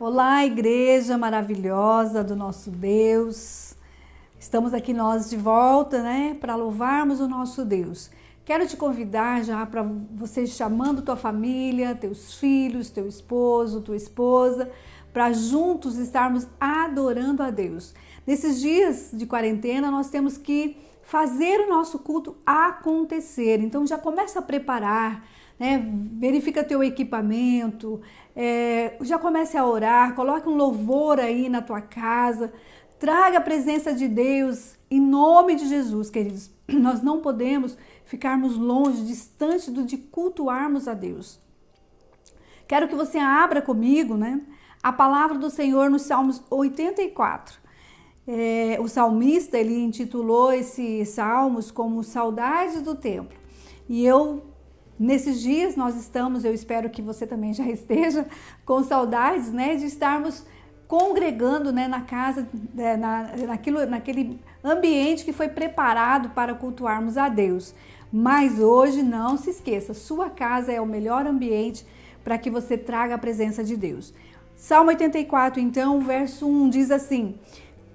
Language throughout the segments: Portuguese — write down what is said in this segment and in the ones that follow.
Olá, igreja maravilhosa do nosso Deus. Estamos aqui nós de volta, para louvarmos o nosso Deus. Quero te convidar já para você chamando tua família, teus filhos, teu esposo, tua esposa, para juntos estarmos adorando a Deus. Nesses dias de quarentena, nós temos que fazer o nosso culto acontecer. Então já começa a preparar, verifica teu equipamento, já comece a orar, coloque um louvor aí na tua casa, traga a presença de Deus em nome de Jesus, queridos. Nós não podemos ficarmos longe, distante de cultuarmos a Deus. Quero que você abra comigo, a palavra do Senhor nos Salmos 84. O salmista, ele intitulou esses salmos como Saudades do Templo. E nesses dias nós estamos, eu espero que você também já esteja com saudades, de estarmos congregando, na casa, naquele ambiente que foi preparado para cultuarmos a Deus. Mas hoje não se esqueça, sua casa é o melhor ambiente para que você traga a presença de Deus. Salmo 84, então, verso 1 diz assim: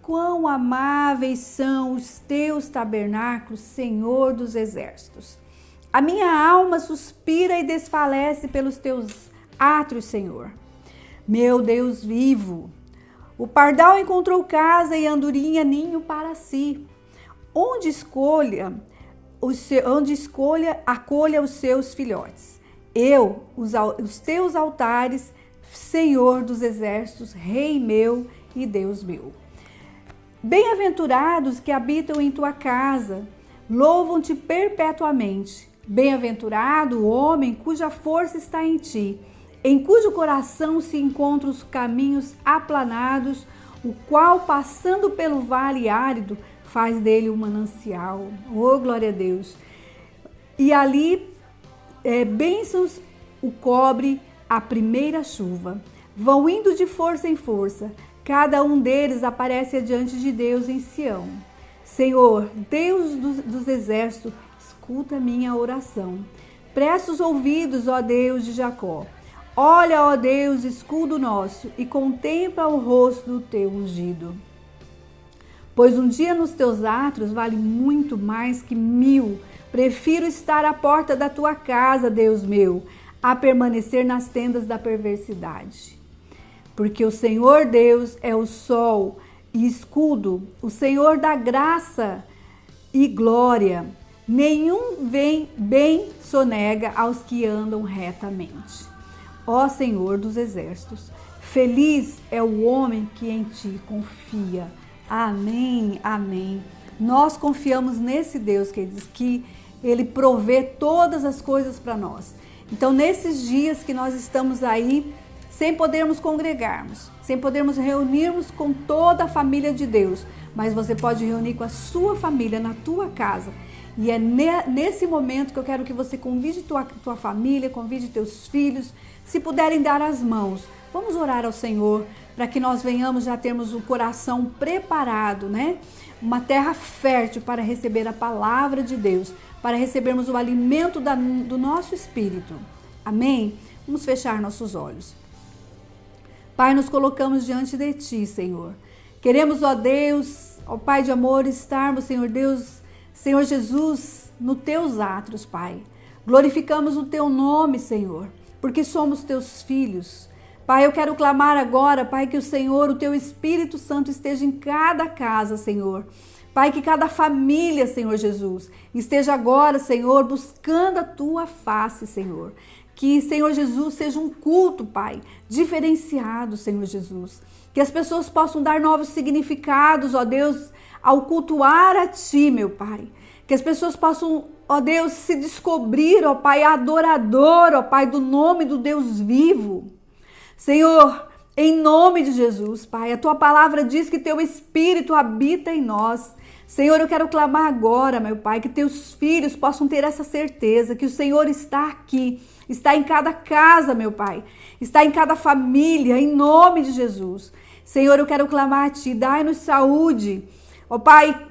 quão amáveis são os teus tabernáculos, Senhor dos exércitos. A minha alma suspira e desfalece pelos teus átrios, Senhor. Meu Deus vivo, o pardal encontrou casa e a andorinha ninho para si. Onde escolha, acolha os seus filhotes. Os teus altares, Senhor dos exércitos, Rei meu e Deus meu. Bem-aventurados que habitam em tua casa, louvam-te perpetuamente. Bem-aventurado o homem cuja força está em ti, em cujo coração se encontram os caminhos aplanados, o qual, passando pelo vale árido, faz dele um manancial. Oh, glória a Deus! E ali, bênçãos o cobre a primeira chuva. Vão indo de força em força, cada um deles aparece diante de Deus em Sião. Senhor, Deus dos exércitos, escuta minha oração. Presta os ouvidos, ó Deus de Jacó. Olha, ó Deus, escudo nosso, e contempla o rosto do teu ungido. Pois um dia nos teus átrios vale muito mais que 1000. Prefiro estar à porta da tua casa, Deus meu, a permanecer nas tendas da perversidade. Porque o Senhor Deus é o sol e escudo, o Senhor dá graça e glória. Nenhum bem sonega aos que andam retamente. Ó Senhor dos exércitos, feliz é o homem que em ti confia. Amém, amém. Nós confiamos nesse Deus, queridos, que ele provê todas as coisas para nós. Então, nesses dias que nós estamos aí, sem podermos congregarmos, sem podermos reunirmos com toda a família de Deus, mas você pode reunir com a sua família na tua casa. E é nesse momento que eu quero que você convide tua família, convide teus filhos, se puderem dar as mãos. Vamos orar ao Senhor para que nós venhamos já termos o coração preparado, uma terra fértil para receber a palavra de Deus, para recebermos o alimento do nosso espírito. Amém? Vamos fechar nossos olhos. Pai, nos colocamos diante de Ti, Senhor. Queremos, ó Deus, ó Pai de amor, estarmos, Senhor Deus, Senhor Jesus, nos Teus átrios, Pai. Glorificamos o Teu nome, Senhor, porque somos Teus filhos. Pai, eu quero clamar agora, Pai, que o Senhor, o Teu Espírito Santo esteja em cada casa, Senhor. Pai, que cada família, Senhor Jesus, esteja agora, Senhor, buscando a Tua face, Senhor. Que, Senhor Jesus, seja um culto, Pai, diferenciado, Senhor Jesus. Que as pessoas possam dar novos significados, ó Deus, ao cultuar a Ti, meu Pai. Que as pessoas possam, ó Deus, se descobrir, ó Pai, adorador, ó Pai, do nome do Deus vivo. Senhor, em nome de Jesus, Pai, a Tua palavra diz que Teu Espírito habita em nós. Senhor, eu quero clamar agora, meu Pai, que Teus filhos possam ter essa certeza que o Senhor está aqui, está em cada casa, meu Pai, está em cada família, em nome de Jesus. Senhor, eu quero clamar a Ti, dai-nos saúde. Ó Pai,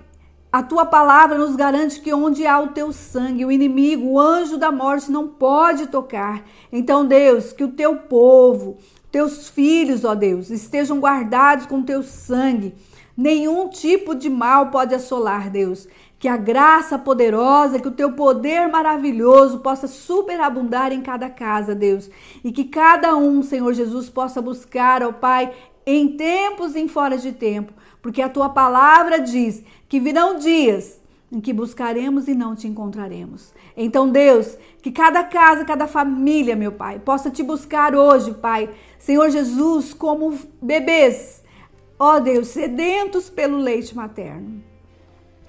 a Tua palavra nos garante que onde há o Teu sangue, o inimigo, o anjo da morte não pode tocar. Então, Deus, que o Teu povo, Teus filhos, ó Deus, estejam guardados com teu sangue. Nenhum tipo de mal pode assolar, Deus. Que a graça poderosa, que o teu poder maravilhoso possa superabundar em cada casa, Deus. E que cada um, Senhor Jesus, possa buscar, ó Pai, em tempos e em fora de tempo. Porque a tua palavra diz que virão dias em que buscaremos e não te encontraremos. Então, Deus, que cada casa, cada família, meu Pai, possa te buscar hoje, Pai. Senhor Jesus, como bebês, ó Deus, sedentos pelo leite materno.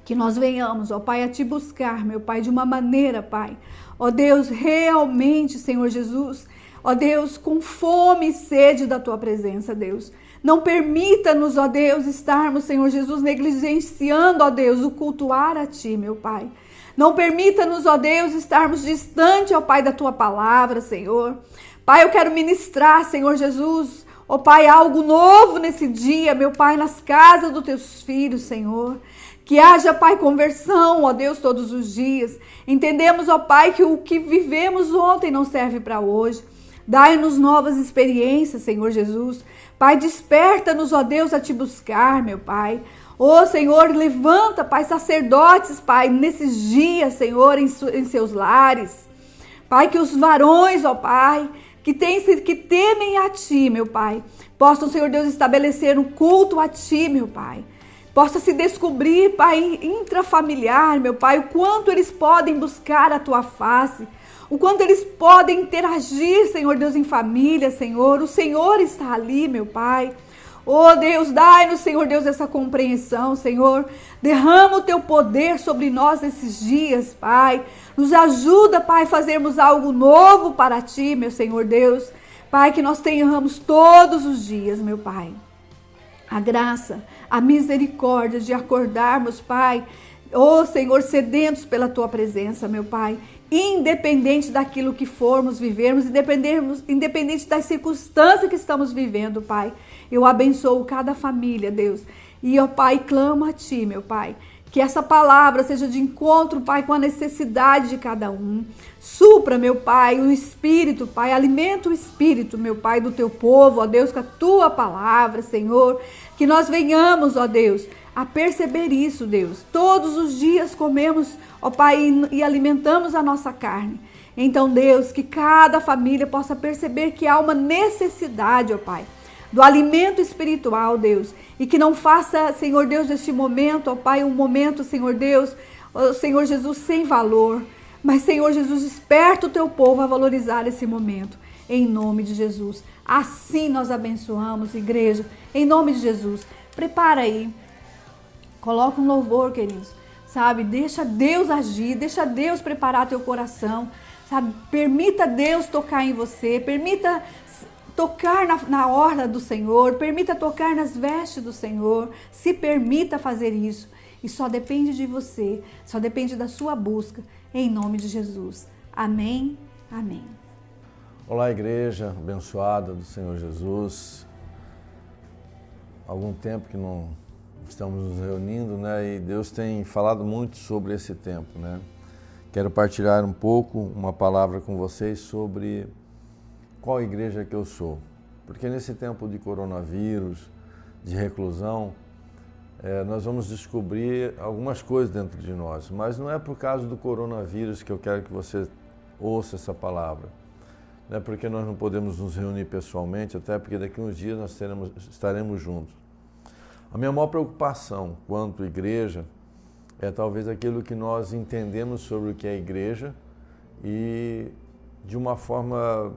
Que nós venhamos, ó Pai, a te buscar, meu Pai, de uma maneira, Pai. Ó Deus, realmente, Senhor Jesus, ó Deus, com fome e sede da tua presença, Deus. Não permita-nos, ó Deus, estarmos, Senhor Jesus, negligenciando, ó Deus, o cultuar a ti, meu Pai. Não permita-nos, ó Deus, estarmos distante, ó Pai, da tua palavra, Senhor. Pai, eu quero ministrar, Senhor Jesus, ó Pai, algo novo nesse dia, meu Pai, nas casas dos teus filhos, Senhor. Que haja, Pai, conversão, ó Deus, todos os dias. Entendemos, ó Pai, que o que vivemos ontem não serve para hoje. Dai-nos novas experiências, Senhor Jesus. Pai, desperta-nos, ó Deus, a te buscar, meu Pai. Ó Senhor, levanta, Pai, sacerdotes, Pai, nesses dias, Senhor, em seus lares. Pai, que os varões, ó Pai, que temem a ti, meu Pai, possam, Senhor Deus, estabelecer um culto a ti, meu Pai. Possa se descobrir, Pai, intrafamiliar, meu Pai, o quanto eles podem buscar a tua face, o quanto eles podem interagir, Senhor Deus, em família, Senhor. O Senhor está ali, meu Pai. Oh Deus, dai-nos, Senhor Deus, essa compreensão, Senhor. Derrama o teu poder sobre nós nesses dias, Pai. Nos ajuda, Pai, a fazermos algo novo para ti, meu Senhor Deus. Pai, que nós tenhamos todos os dias, meu Pai, a graça, a misericórdia de acordarmos, Pai, ó Senhor, sedentos pela tua presença, meu Pai, independente daquilo que formos, vivermos, independente das circunstâncias que estamos vivendo, Pai. Eu abençoo cada família, Deus, e, ó Pai, clamo a ti, meu Pai, que essa palavra seja de encontro, Pai, com a necessidade de cada um. Supra, meu Pai, o Espírito, Pai, alimenta o Espírito, meu Pai, do teu povo, ó Deus, com a tua palavra, Senhor. Que nós venhamos, ó Deus, a perceber isso, Deus. Todos os dias comemos, ó Pai, e alimentamos a nossa carne. Então, Deus, que cada família possa perceber que há uma necessidade, ó Pai, do alimento espiritual, Deus, e que não faça, Senhor Deus, deste momento, ó Pai, um momento, Senhor Deus, ó Senhor Jesus, sem valor, mas, Senhor Jesus, desperta o teu povo a valorizar esse momento, em nome de Jesus. Assim nós abençoamos, igreja, em nome de Jesus. Prepara aí, coloca um louvor, queridos, sabe, deixa Deus agir, deixa Deus preparar teu coração, sabe, permita Deus tocar em você, permita tocar na orla do Senhor, permita tocar nas vestes do Senhor, se permita fazer isso. E só depende de você, só depende da sua busca, em nome de Jesus. Amém, amém. Olá, igreja abençoada do Senhor Jesus. Há algum tempo que não estamos nos reunindo, né? E Deus tem falado muito sobre esse tempo, né? Quero partilhar um pouco, uma palavra com vocês sobre qual igreja que eu sou. Porque nesse tempo de coronavírus, de reclusão, nós vamos descobrir algumas coisas dentro de nós. Mas não é por causa do coronavírus que eu quero que você ouça essa palavra. Não é porque nós não podemos nos reunir pessoalmente, até porque daqui a uns dias nós estaremos juntos. A minha maior preocupação quanto igreja é talvez aquilo que nós entendemos sobre o que é igreja e de uma forma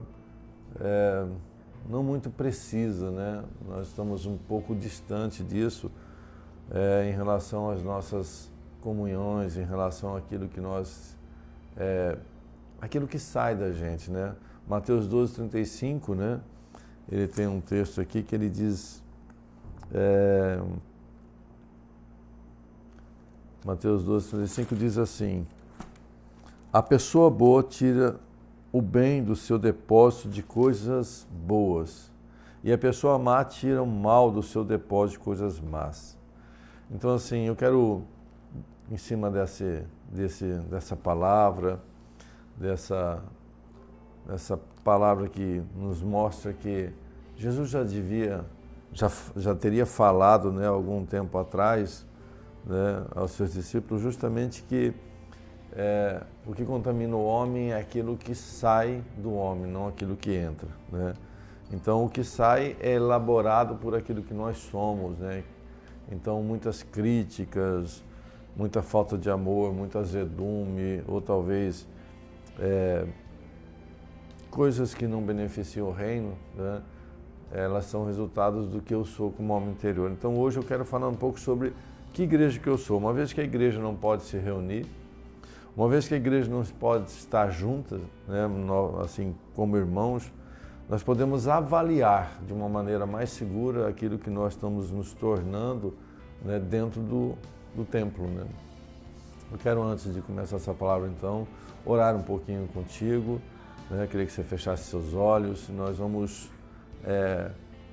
não muito precisa, né? Nós estamos um pouco distante disso em relação às nossas comunhões, em relação àquilo que aquilo que sai da gente, né? Mateus 12:35, né? Ele tem um texto aqui que ele diz, Mateus 12:35 diz assim: a pessoa boa tira o bem do seu depósito de coisas boas, e a pessoa má tira o mal do seu depósito de coisas más. Então, assim, eu quero, em cima dessa palavra, dessa palavra que nos mostra que Jesus já teria falado, né, algum tempo atrás, né, aos seus discípulos, justamente que o que contamina o homem é aquilo que sai do homem, não aquilo que entra, né? Então, o que sai é elaborado por aquilo que nós somos, né? Então, muitas críticas, muita falta de amor, muito azedume, ou talvez coisas que não beneficiam o reino, né? Elas são resultados do que eu sou como homem interior. Então, hoje eu quero falar um pouco sobre que igreja que eu sou. Uma vez que a igreja não pode se reunir, uma vez que a igreja não pode estar junta, né, assim como irmãos, nós podemos avaliar de uma maneira mais segura aquilo que nós estamos nos tornando, né, dentro do templo, né? Eu quero, antes de começar essa palavra, então, orar um pouquinho contigo, né? Queria que você fechasse seus olhos. Nós vamos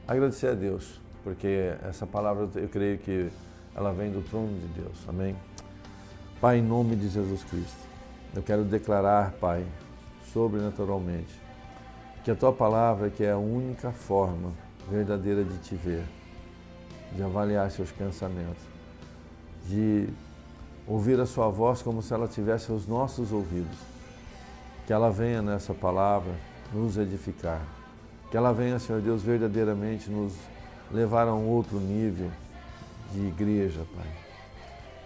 agradecer a Deus, porque essa palavra, eu creio que ela vem do trono de Deus. Amém? Pai, em nome de Jesus Cristo, eu quero declarar, Pai, sobrenaturalmente, que a Tua palavra, que é a única forma verdadeira de Te ver, de avaliar seus pensamentos, de ouvir a Sua voz como se ela estivesse aos nossos ouvidos, que ela venha nessa palavra nos edificar, que ela venha, Senhor Deus, verdadeiramente nos levar a um outro nível de igreja, Pai.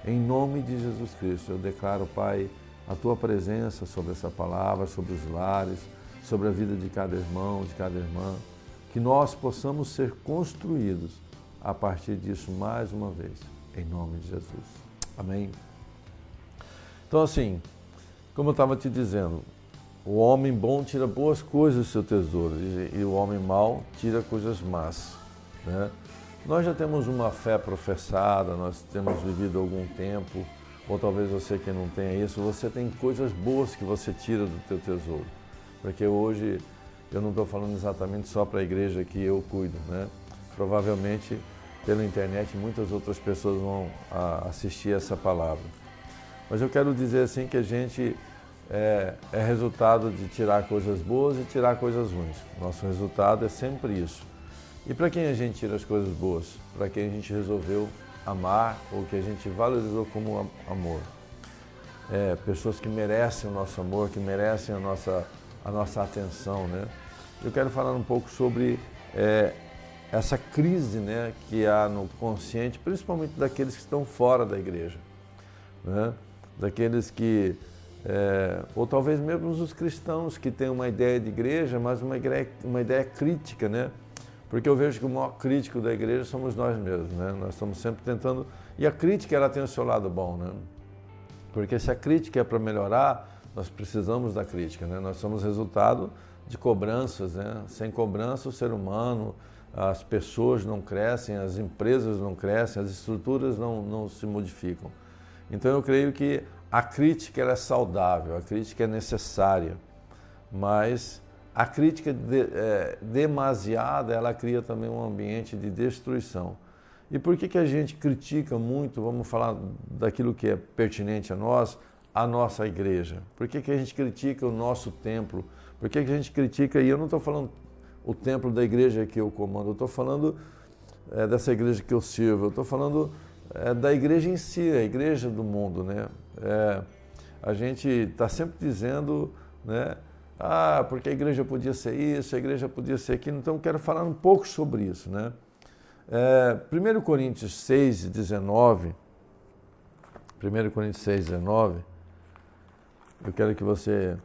Em nome de Jesus Cristo, eu declaro, Pai, a Tua presença sobre essa palavra, sobre os lares, sobre a vida de cada irmão, de cada irmã, que nós possamos ser construídos a partir disso mais uma vez, em nome de Jesus. Amém? Então, assim, como eu estava te dizendo, o homem bom tira boas coisas do seu tesouro e o homem mau tira coisas más, né? Nós já temos uma fé professada, nós temos vivido algum tempo, ou talvez você que não tenha isso, você tem coisas boas que você tira do teu tesouro. Porque hoje eu não estou falando exatamente só para a igreja que eu cuido, né? Provavelmente pela internet muitas outras pessoas vão assistir essa palavra. Mas eu quero dizer assim que a gente é resultado de tirar coisas boas e tirar coisas ruins. Nosso resultado é sempre isso. E para quem a gente tira as coisas boas? Para quem a gente resolveu amar ou que a gente valorizou como amor. Pessoas que merecem o nosso amor, que merecem a nossa atenção, né? Eu quero falar um pouco sobre essa crise, né, que há no consciente, principalmente daqueles que estão fora da igreja, né? Daqueles que, ou talvez mesmo os cristãos que têm uma ideia de igreja, mas uma ideia crítica, né? Porque eu vejo que o maior crítico da igreja somos nós mesmos, né? Nós estamos sempre tentando... E a crítica, ela tem o seu lado bom, né? Porque se a crítica é para melhorar, nós precisamos da crítica, né? Nós somos resultado de cobranças, né? Sem cobrança, o ser humano, as pessoas não crescem, as empresas não crescem, as estruturas não se modificam. Então eu creio que a crítica ela é saudável, a crítica é necessária, mas... A crítica demasiada, ela cria também um ambiente de destruição. E por que a gente critica muito, vamos falar daquilo que é pertinente a nós, a nossa igreja? Por que a gente critica o nosso templo? Por que a gente critica, e eu não estou falando o templo da igreja que eu comando, eu estou falando dessa igreja que eu sirvo, eu estou falando da igreja em si, a igreja do mundo, né? A gente está sempre dizendo, né? Porque a igreja podia ser isso, a igreja podia ser aquilo. Então, eu quero falar um pouco sobre isso, né? 1 Coríntios 6, 19, eu quero que você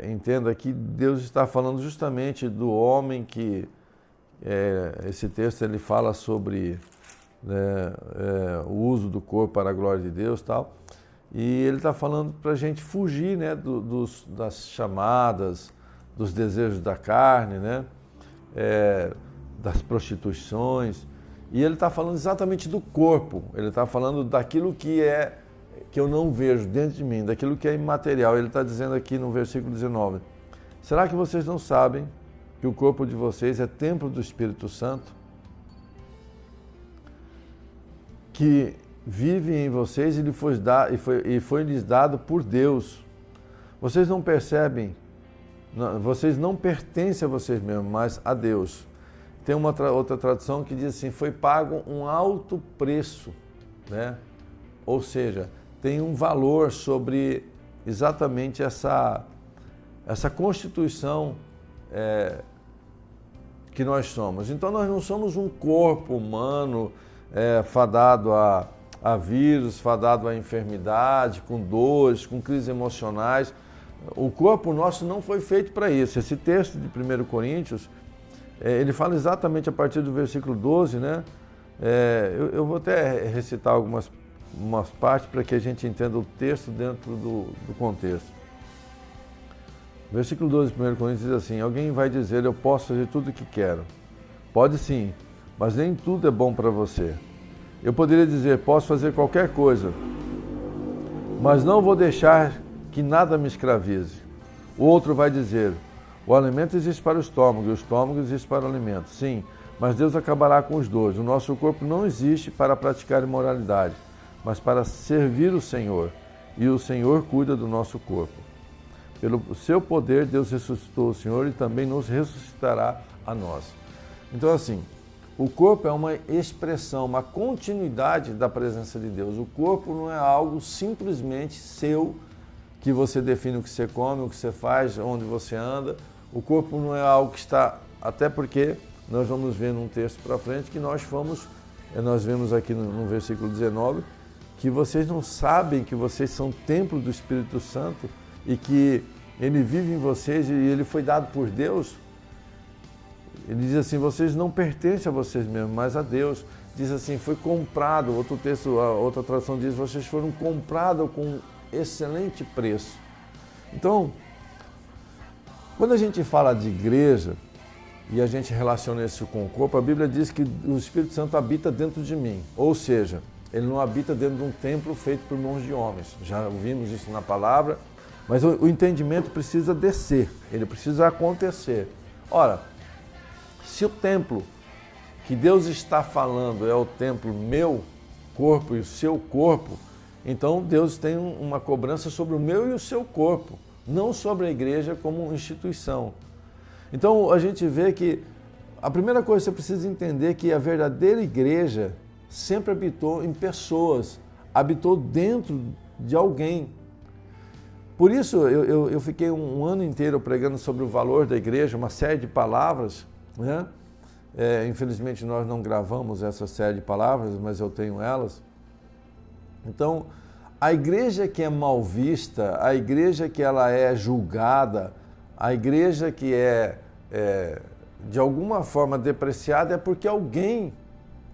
entenda que Deus está falando justamente do homem que, esse texto ele fala sobre, né, o uso do corpo para a glória de Deus e tal. E ele está falando para a gente fugir, né, das chamadas, dos desejos da carne, né, das prostituições. E ele está falando exatamente do corpo, ele está falando daquilo que eu não vejo dentro de mim, daquilo que é imaterial. Ele está dizendo aqui no versículo 19, será que vocês não sabem que o corpo de vocês é templo do Espírito Santo? Que vive em vocês e foi-lhes dado por Deus. Vocês não percebem Vocês não pertencem a vocês mesmos, mas a Deus. Tem uma outra tradução que diz assim, foi pago um alto preço, né? Ou seja, tem um valor sobre exatamente essa constituição que nós somos. Então nós não somos um corpo humano fadado a vírus, fadado a enfermidade, com dores, com crises emocionais. O corpo nosso não foi feito para isso. Esse texto de 1 Coríntios, ele fala exatamente a partir do versículo 12, né? Eu vou até recitar umas partes para que a gente entenda o texto dentro do contexto. Versículo 12 de 1 Coríntios diz assim, alguém vai dizer, eu posso fazer tudo o que quero. Pode sim, mas nem tudo é bom para você. Eu poderia dizer, posso fazer qualquer coisa, mas não vou deixar que nada me escravize. O outro vai dizer, o alimento existe para o estômago, e o estômago existe para o alimento. Sim, mas Deus acabará com os dois. O nosso corpo não existe para praticar imoralidade, mas para servir o Senhor. E o Senhor cuida do nosso corpo. Pelo seu poder, Deus ressuscitou o Senhor e também nos ressuscitará a nós. Então, assim, o corpo é uma expressão, uma continuidade da presença de Deus. O corpo não é algo simplesmente seu, que você define o que você come, o que você faz, onde você anda. O corpo não é algo que está... Até porque nós vamos ver num texto para frente que nós vemos aqui no versículo 19, que vocês não sabem que vocês são templo do Espírito Santo e que ele vive em vocês e ele foi dado por Deus. Ele diz assim, vocês não pertencem a vocês mesmos, mas a Deus. Diz assim, foi comprado, outro texto, a outra tradução diz, vocês foram comprados com excelente preço. Então, quando a gente fala de igreja e a gente relaciona isso com o corpo, a Bíblia diz que o Espírito Santo habita dentro de mim, ou seja, ele não habita dentro de um templo feito por mãos de homens. Já ouvimos isso na palavra, mas o entendimento precisa descer, ele precisa acontecer. Ora, se o templo que Deus está falando é o templo meu corpo e o seu corpo, então Deus tem uma cobrança sobre o meu e o seu corpo, não sobre a igreja como instituição. Então a gente vê que a primeira coisa que você precisa entender é que a verdadeira igreja sempre habitou em pessoas, habitou dentro de alguém. Por isso eu fiquei um ano inteiro pregando sobre o valor da igreja, uma série de palavras, né? Infelizmente nós não gravamos essa série de palavras, mas eu tenho elas. Então, a igreja que é mal vista, a igreja que ela é julgada, a igreja que é de alguma forma depreciada é porque alguém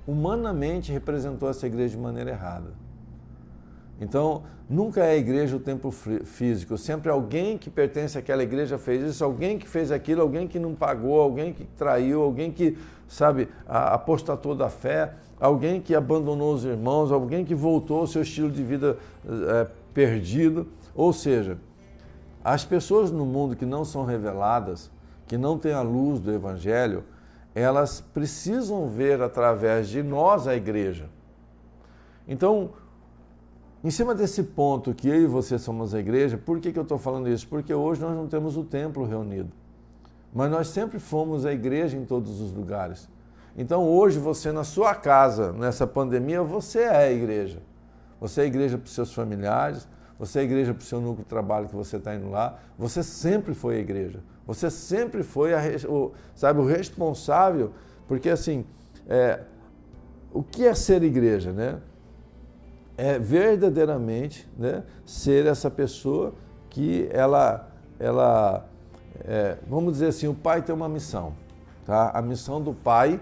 humanamente representou essa igreja de maneira errada. Então, nunca é a igreja o templo físico, sempre alguém que pertence àquela igreja fez isso, alguém que fez aquilo, alguém que não pagou, alguém que traiu, alguém que, apostatou da fé, alguém que abandonou os irmãos, alguém que voltou ao seu estilo de vida perdido. Ou seja, as pessoas no mundo que não são reveladas, que não têm a luz do Evangelho, elas precisam ver através de nós a igreja. Então, em cima desse ponto que eu e você somos a igreja, por que eu estou falando isso? Porque hoje nós não temos o templo reunido, mas nós sempre fomos a igreja em todos os lugares. Então hoje você na sua casa, nessa pandemia, você é a igreja. Você é a igreja para os seus familiares, você é a igreja para o seu núcleo de trabalho que você está indo lá, você sempre foi a igreja. Você sempre foi o responsável, porque assim, o que é ser igreja, né? É verdadeiramente, né, ser essa pessoa que vamos dizer assim, o pai tem uma missão, tá? A missão do pai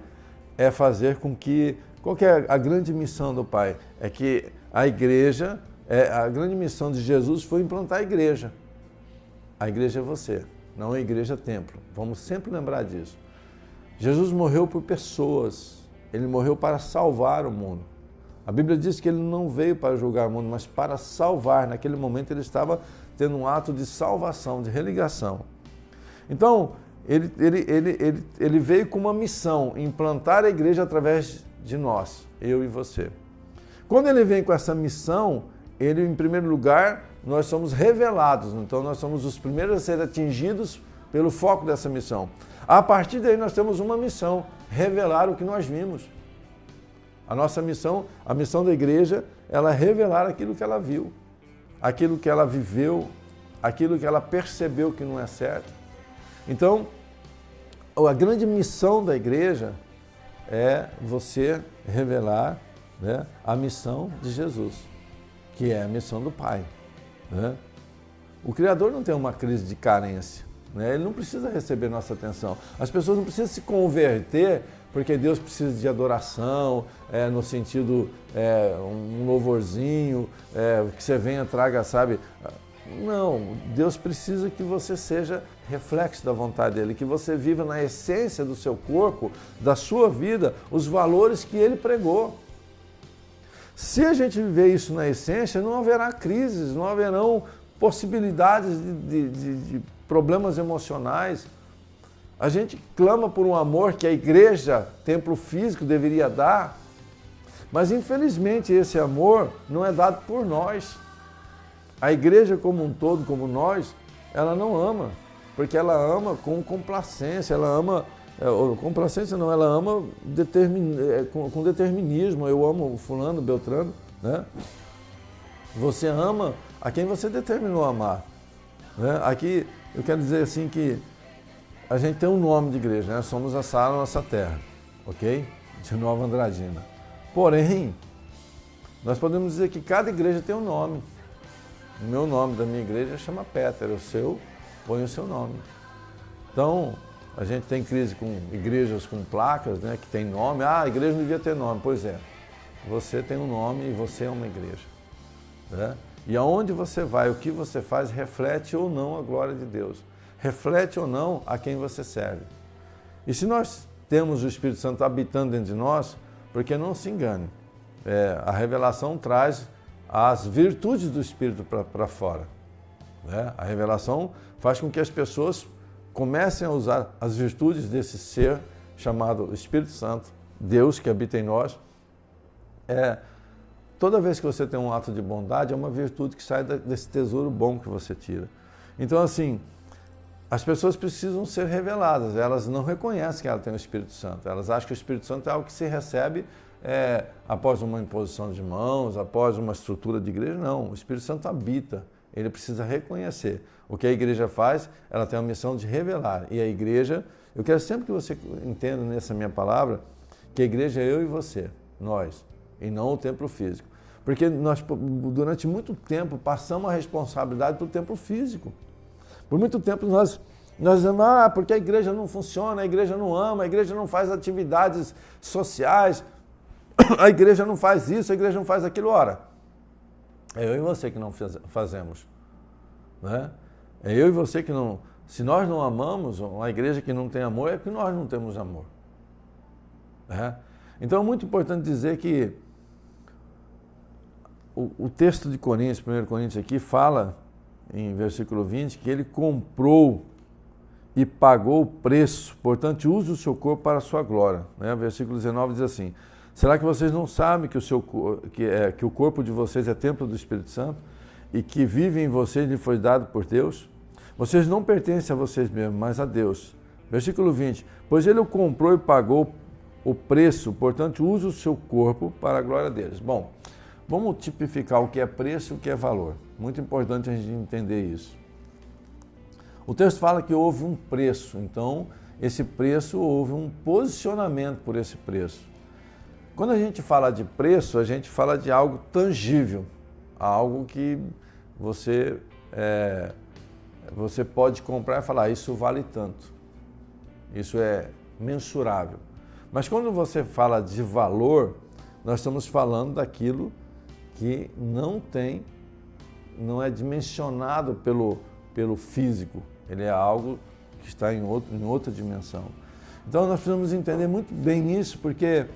é fazer com que, qual que é a grande missão do pai? É que a igreja, a grande missão de Jesus foi implantar a igreja. A igreja é você, não a igreja templo. Vamos sempre lembrar disso. Jesus morreu por pessoas, ele morreu para salvar o mundo. A Bíblia diz que ele não veio para julgar o mundo, mas para salvar. Naquele momento ele estava tendo um ato de salvação, de religação. Então, ele veio com uma missão, implantar a igreja através de nós, eu e você. Quando ele vem com essa missão, ele, em primeiro lugar, nós somos revelados. Então, nós somos os primeiros a ser atingidos pelo foco dessa missão. A partir daí nós temos uma missão, revelar o que nós vimos. A nossa missão, a missão da igreja, ela é revelar aquilo que ela viu, aquilo que ela viveu, aquilo que ela percebeu que não é certo. Então, a grande missão da igreja é você revelar, né, a missão de Jesus, que é a missão do Pai. Né? O Criador não tem uma crise de carência, né? Ele não precisa receber nossa atenção. As pessoas não precisam se converter porque Deus precisa de adoração, no sentido, um louvorzinho, que você venha, traga, sabe? Não, Deus precisa que você seja reflexo da vontade dEle, que você viva na essência do seu corpo, da sua vida, os valores que Ele pregou. Se a gente viver isso na essência, não haverá crises, não haverão possibilidades de problemas emocionais. A gente clama por um amor que a igreja, templo físico, deveria dar, mas infelizmente esse amor não é dado por nós. A igreja como um todo, como nós, ela não ama, porque ela ama com complacência, ela ama, complacência não, ela ama com determinismo. Eu amo o fulano, o Beltrano, né? Você ama a quem você determinou amar. Né? Aqui eu quero dizer assim que a gente tem um nome de igreja, né? Somos a Sara Nossa Terra, ok? De Nova Andradina. Porém, nós podemos dizer que cada igreja tem um nome. O meu nome da minha igreja chama Péter, o seu põe o seu nome. Então, a gente tem crise com igrejas com placas, né, que tem nome. Ah, a igreja não devia ter nome. Pois é, você tem um nome e você é uma igreja. Né? E aonde você vai, o que você faz, reflete ou não a glória de Deus. Reflete ou não a quem você serve. E se nós temos o Espírito Santo habitando dentro de nós, porque não se engane, a revelação traz as virtudes do Espírito para fora. Né? A revelação faz com que as pessoas comecem a usar as virtudes desse ser chamado Espírito Santo, Deus que habita em nós. Toda vez que você tem um ato de bondade, é uma virtude que sai desse tesouro bom que você tira. Então, assim, as pessoas precisam ser reveladas, elas não reconhecem que ela tem o Espírito Santo, elas acham que o Espírito Santo é algo que se recebe após uma imposição de mãos, após uma estrutura de igreja. Não, o Espírito Santo habita, ele precisa reconhecer. O que a igreja faz, ela tem a missão de revelar. E a igreja, eu quero sempre que você entenda nessa minha palavra, que a igreja é eu e você, nós, e não o templo físico. Porque nós, durante muito tempo, passamos a responsabilidade para o templo físico. Por muito tempo nós dizemos, porque a igreja não funciona, a igreja não ama, a igreja não faz atividades sociais, a igreja não faz isso, a igreja não faz aquilo. Ora, é eu e você que não fazemos. Né? É eu e você que não... Se nós não amamos, uma igreja que não tem amor, é que nós não temos amor. Né? Então é muito importante dizer que o texto de Coríntios, 1 Coríntios aqui, fala, em versículo 20, que ele comprou e pagou o preço, portanto, use o seu corpo para a sua glória. Né? Versículo 19 diz assim, será que vocês não sabem que o corpo de vocês é templo do Espírito Santo e que vive em vocês e lhe foi dado por Deus? Vocês não pertencem a vocês mesmos, mas a Deus. Versículo 20, pois ele o comprou e pagou o preço, portanto, use o seu corpo para a glória deles. Bom, vamos tipificar o que é preço e o que é valor. Muito importante a gente entender isso. O texto fala que houve um preço, então esse preço, houve um posicionamento por esse preço. Quando a gente fala de preço, a gente fala de algo tangível, algo que você pode comprar e falar, isso vale tanto, isso é mensurável. Mas quando você fala de valor, nós estamos falando daquilo que não é dimensionado pelo físico, ele é algo que está em outra dimensão. Então nós precisamos entender muito bem isso, porque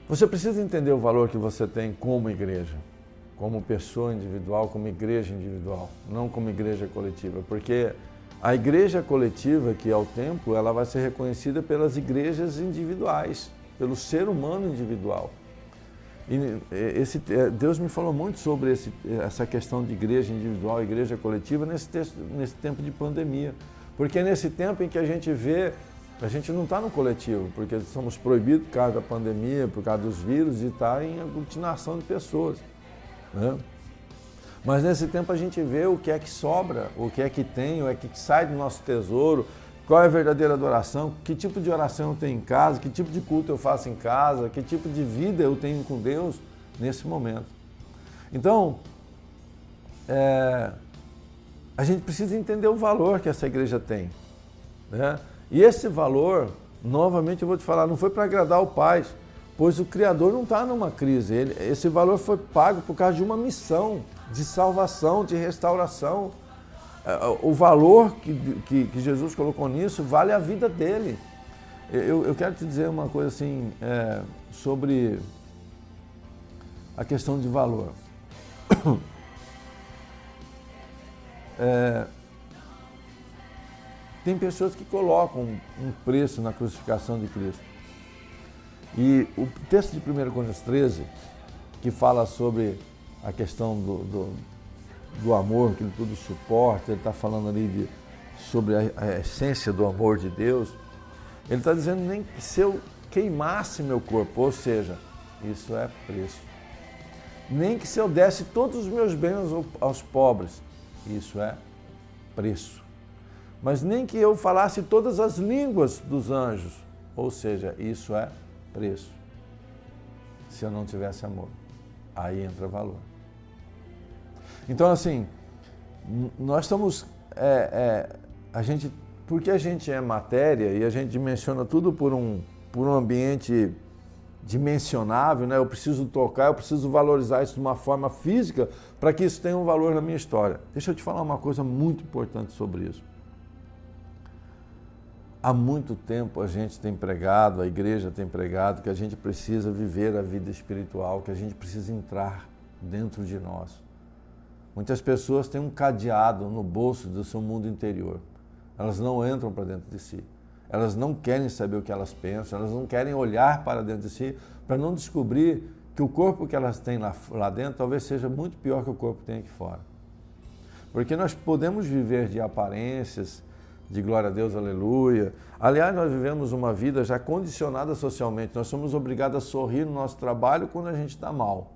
você precisa entender o valor que você tem como igreja, como pessoa individual, como igreja individual, não como igreja coletiva, porque a igreja coletiva, que é o templo, ela vai ser reconhecida pelas igrejas individuais, pelo ser humano individual. Deus me falou muito sobre essa questão de igreja individual, igreja coletiva, nesse tempo de pandemia. Porque é nesse tempo em que a gente vê, a gente não está no coletivo, porque somos proibidos por causa da pandemia, por causa dos vírus, de estar em aglutinação de pessoas, né? Mas nesse tempo a gente vê o que é que sobra, o que é que tem, o que sai do nosso tesouro, qual é a verdadeira adoração, que tipo de oração eu tenho em casa, que tipo de culto eu faço em casa, que tipo de vida eu tenho com Deus nesse momento. Então, a gente precisa entender o valor que essa igreja tem, né? E esse valor, novamente eu vou te falar, não foi para agradar o Pai, pois o Criador não está numa crise. Esse valor foi pago por causa de uma missão de salvação, de restauração. O valor que Jesus colocou nisso vale a vida dele. Eu quero te dizer uma coisa assim, sobre a questão de valor. Tem pessoas que colocam um preço na crucificação de Cristo. E o texto de 1 Coríntios 13, que fala sobre a questão do amor, que ele tudo suporta, ele está falando ali sobre a essência do amor de Deus, ele está dizendo, nem que se eu queimasse meu corpo, ou seja, isso é preço. Nem que se eu desse todos os meus bens aos pobres, isso é preço. Mas nem que eu falasse todas as línguas dos anjos, ou seja, isso é preço. Se eu não tivesse amor, aí entra valor. Então, assim, nós estamos, porque a gente é matéria e a gente dimensiona tudo por um ambiente dimensionável, né? Eu preciso tocar, eu preciso valorizar isso de uma forma física para que isso tenha um valor na minha história. Deixa eu te falar uma coisa muito importante sobre isso. Há muito tempo a gente tem pregado, a igreja tem pregado, que a gente precisa viver a vida espiritual, que a gente precisa entrar dentro de nós. Muitas pessoas têm um cadeado no bolso do seu mundo interior. Elas não entram para dentro de si. Elas não querem saber o que elas pensam, elas não querem olhar para dentro de si para não descobrir que o corpo que elas têm lá dentro talvez seja muito pior que o corpo que tem aqui fora. Porque nós podemos viver de aparências, de glória a Deus, aleluia. Aliás, nós vivemos uma vida já condicionada socialmente. Nós somos obrigados a sorrir no nosso trabalho quando a gente está mal.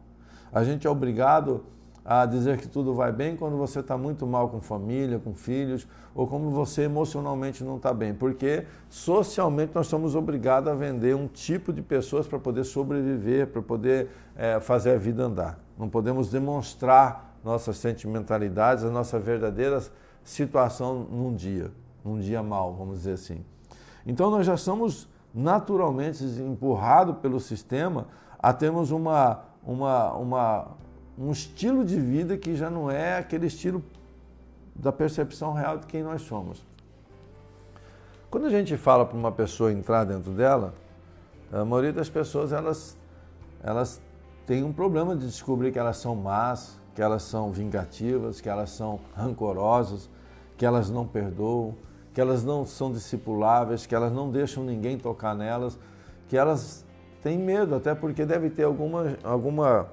A gente é obrigado a dizer que tudo vai bem quando você está muito mal com família, com filhos, ou como você emocionalmente não está bem. Porque socialmente nós somos obrigados a vender um tipo de pessoas para poder sobreviver, para poder fazer a vida andar. Não podemos demonstrar nossas sentimentalidades, a nossa verdadeira situação num dia mal, vamos dizer assim. Então nós já somos naturalmente empurrados pelo sistema a termos um estilo de vida que já não é aquele estilo da percepção real de quem nós somos. Quando a gente fala para uma pessoa entrar dentro dela, a maioria das pessoas elas têm um problema de descobrir que elas são más, que elas são vingativas, que elas são rancorosas, que elas não perdoam, que elas não são discipuláveis, que elas não deixam ninguém tocar nelas, que elas têm medo, até porque deve ter alguma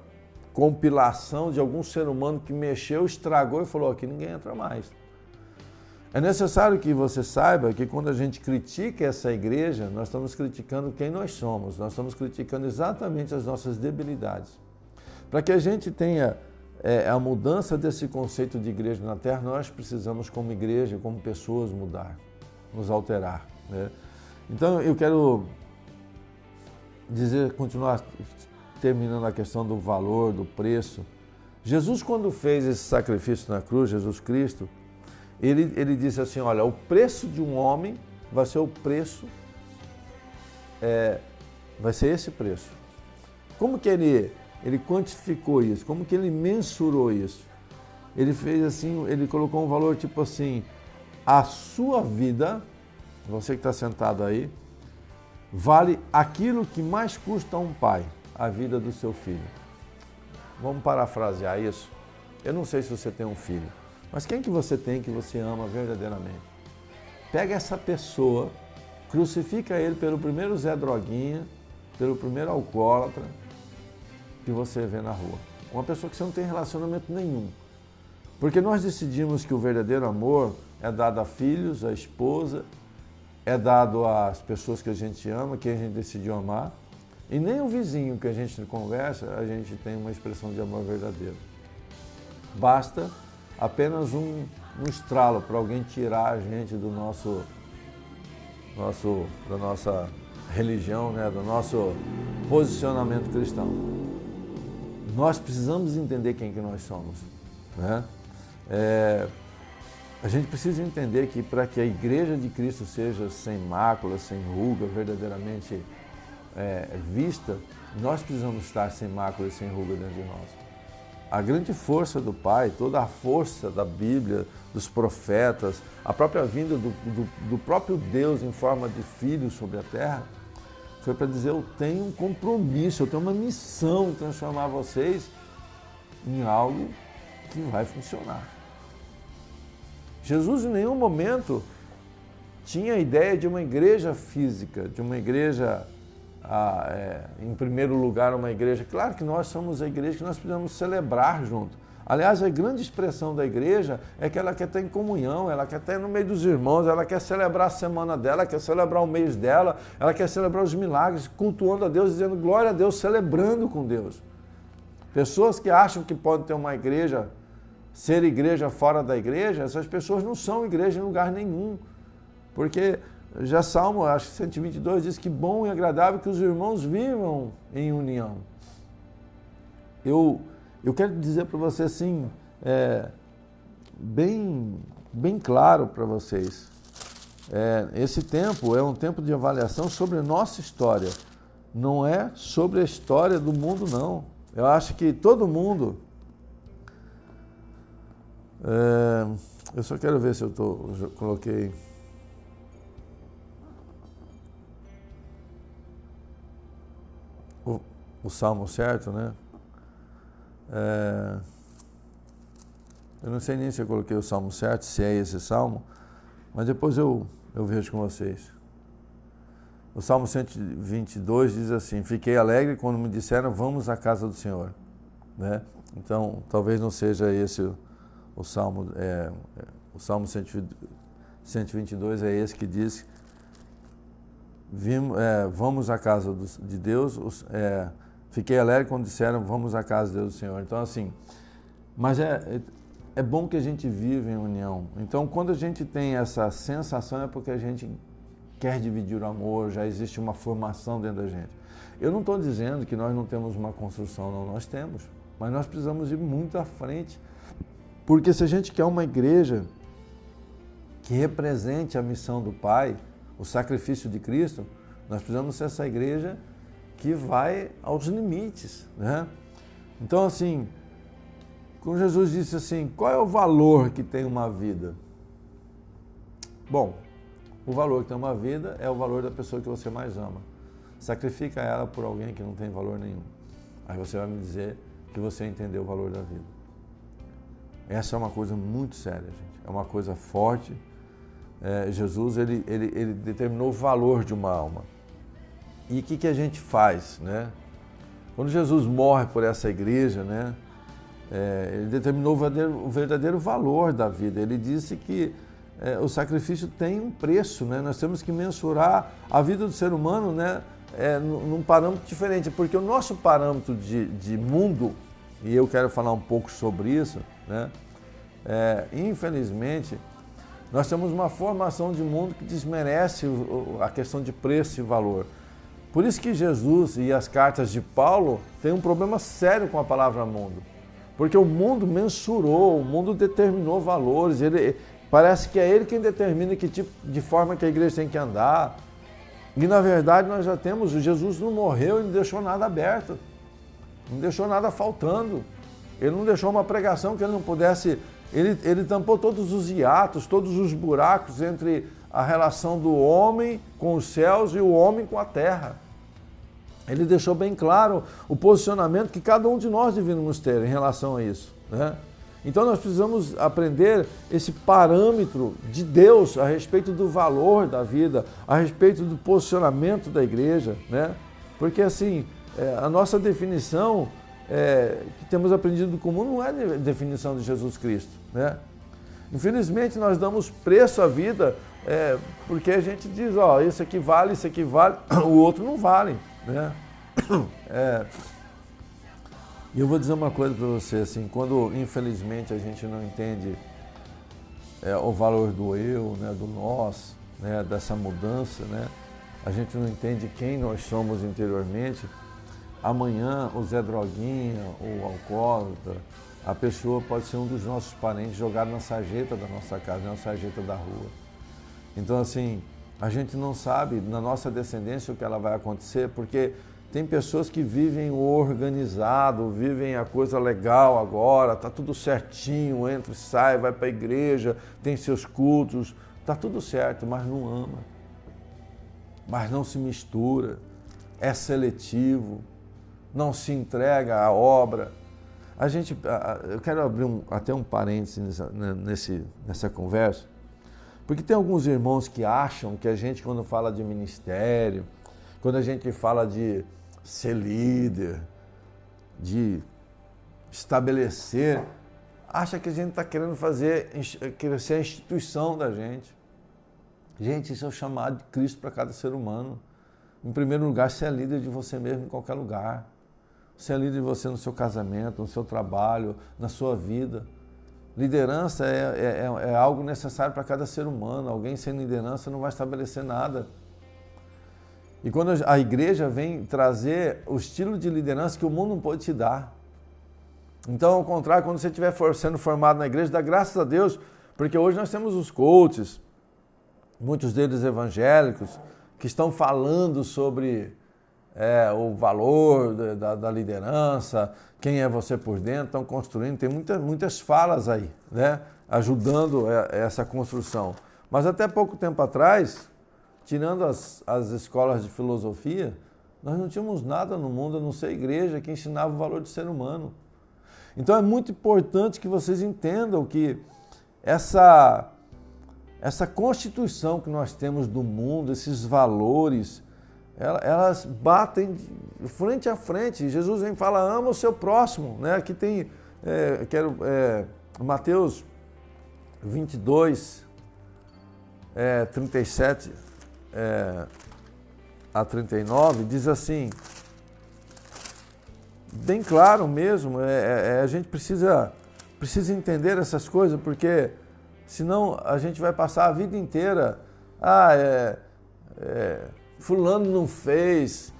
compilação de algum ser humano que mexeu, estragou e falou, aqui ninguém entra mais. É necessário que você saiba que quando a gente critica essa igreja, nós estamos criticando quem nós somos, nós estamos criticando exatamente as nossas debilidades. Para que a gente tenha a mudança desse conceito de igreja na Terra, nós precisamos, como igreja, como pessoas, mudar, nos alterar, né? Então, eu quero continuar terminando a questão do valor, do preço. Jesus, quando fez esse sacrifício na cruz, Jesus Cristo, ele disse assim, olha, o preço de um homem vai ser o preço, vai ser esse preço. Como que ele quantificou isso? Como que ele mensurou isso? Ele fez assim, ele colocou um valor tipo assim, a sua vida, você que está sentado aí, vale aquilo que mais custa a um pai, a vida do seu filho. Vamos parafrasear isso? Eu não sei se você tem um filho, mas quem que você tem que você ama verdadeiramente? Pega essa pessoa, crucifica ele pelo primeiro Zé Droguinha, pelo primeiro alcoólatra, que você vê na rua. Uma pessoa que você não tem relacionamento nenhum. Porque nós decidimos que o verdadeiro amor é dado a filhos, a esposa, é dado às pessoas que a gente ama, que a gente decidiu amar. E nem o vizinho que a gente conversa, a gente tem uma expressão de amor verdadeiro. Basta apenas um estralo para alguém tirar a gente da nossa religião, né? Do nosso posicionamento cristão. Nós precisamos entender quem que nós somos, né? A gente precisa entender que para que a Igreja de Cristo seja sem mácula, sem ruga, verdadeiramente vista, nós precisamos estar sem mácula e sem ruga dentro de nós. A grande força do Pai, toda a força da Bíblia, dos profetas, a própria vinda do próprio Deus em forma de filho sobre a terra, foi para dizer: eu tenho um compromisso, eu tenho uma missão de transformar vocês em algo que vai funcionar. Jesus em nenhum momento tinha a ideia de uma igreja física, de uma igreja, em primeiro lugar, uma igreja. Claro que nós somos a igreja que nós precisamos celebrar junto. Aliás, a grande expressão da igreja é que ela quer estar em comunhão, ela quer estar no meio dos irmãos, ela quer celebrar a semana dela, quer celebrar o mês dela, ela quer celebrar os milagres, cultuando a Deus, dizendo glória a Deus, celebrando com Deus. Pessoas que acham que podem ter uma igreja, ser igreja fora da igreja, essas pessoas não são igreja em lugar nenhum. Porque já Salmo, acho que 122, diz que bom e agradável que os irmãos vivam em união. Eu quero dizer para você assim, bem claro para vocês, esse tempo é um tempo de avaliação sobre a nossa história, não é sobre a história do mundo, não. Eu acho que todo mundo... eu só quero ver se eu coloquei... O salmo certo, né? Eu não sei nem se eu coloquei o salmo certo, se é esse salmo, mas depois eu vejo com vocês. O Salmo 122 diz assim: fiquei alegre quando me disseram, vamos à casa do Senhor. Né? Então, talvez não seja esse o Salmo, o Salmo 122 é esse que diz, vamos à casa de Deus, fiquei alegre quando disseram, vamos à casa de Deus do Senhor. Então, assim, mas é bom que a gente vive em união. Então, quando a gente tem essa sensação, é porque a gente quer dividir o amor, já existe uma formação dentro da gente. Eu não estou dizendo que nós não temos uma construção, não, nós temos, mas nós precisamos ir muito à frente, porque se a gente quer uma igreja que represente a missão do Pai, o sacrifício de Cristo, nós precisamos ser essa igreja que vai aos limites, né? Então, assim, quando Jesus disse assim, qual é o valor que tem uma vida? Bom, o valor que tem uma vida é o valor da pessoa que você mais ama. Sacrifica ela por alguém que não tem valor nenhum. Aí você vai me dizer que você entendeu o valor da vida. Essa é uma coisa muito séria, gente. É uma coisa forte. Jesus, ele determinou o valor de uma alma. E o que a gente faz, né? Quando Jesus morre por essa igreja, né? Ele determinou o verdadeiro valor da vida. Ele disse que o sacrifício tem um preço, né? Nós temos que mensurar a vida do ser humano, né? Num parâmetro diferente, porque o nosso parâmetro de mundo, e eu quero falar um pouco sobre isso, né? Infelizmente, nós temos uma formação de mundo que desmerece a questão de preço e valor. Por isso que Jesus e as cartas de Paulo têm um problema sério com a palavra mundo. Porque o mundo mensurou, o mundo determinou valores, parece que é ele quem determina que tipo de forma que a igreja tem que andar. E na verdade nós já temos, Jesus não morreu e não deixou nada aberto, não deixou nada faltando. Ele não deixou uma pregação que ele não pudesse, ele tampou todos os hiatos, todos os buracos entre a relação do homem com os céus e o homem com a terra. Ele deixou bem claro o posicionamento que cada um de nós deveríamos ter em relação a isso, né? Então nós precisamos aprender esse parâmetro de Deus a respeito do valor da vida, a respeito do posicionamento da igreja, né? Porque assim, a nossa definição que temos aprendido com o mundo não é a definição de Jesus Cristo, né? Infelizmente, nós damos preço à vida porque a gente diz, ó, isso aqui vale, o outro não vale, né? E eu vou dizer uma coisa para você, assim, quando infelizmente a gente não entende o valor do eu, né, do nós, né, dessa mudança, né, a gente não entende quem nós somos interiormente, amanhã o Zé Droguinha, o alcoólatra, a pessoa pode ser um dos nossos parentes jogado na sarjeta da nossa casa, na sarjeta da rua. Então, assim, a gente não sabe na nossa descendência o que ela vai acontecer, porque tem pessoas que vivem o organizado, vivem a coisa legal agora, tá tudo certinho, entra e sai, vai para a igreja, tem seus cultos, tá tudo certo, mas não ama, mas não se mistura, é seletivo, não se entrega à obra. Eu quero abrir até um parênteses nessa conversa, porque tem alguns irmãos que acham que a gente, quando fala de ministério, quando a gente fala de ser líder, de estabelecer, acha que a gente está querendo crescer a instituição da gente. Gente, isso é o chamado de Cristo para cada ser humano. Em primeiro lugar, ser líder de você mesmo em qualquer lugar. Ser líder de você no seu casamento, no seu trabalho, na sua vida. Liderança é algo necessário para cada ser humano. Alguém sem liderança não vai estabelecer nada. E quando a igreja vem trazer o estilo de liderança que o mundo não pode te dar. Então, ao contrário, quando você estiver sendo formado na igreja, dá graças a Deus, porque hoje nós temos os coaches, muitos deles evangélicos, que estão falando sobre o valor da liderança, quem é você por dentro, estão construindo, tem muitas falas aí, né, ajudando essa construção. Mas até pouco tempo atrás, tirando as escolas de filosofia, nós não tínhamos nada no mundo, a não ser a igreja, que ensinava o valor do ser humano. Então é muito importante que vocês entendam que essa constituição que nós temos do mundo, esses valores, elas batem frente a frente. Jesus vem e fala, ama o seu próximo, né? Aqui tem, Mateus 22, 37 a 39, diz assim, bem claro mesmo, a gente precisa entender essas coisas, porque senão a gente vai passar a vida inteira, fulano não fez,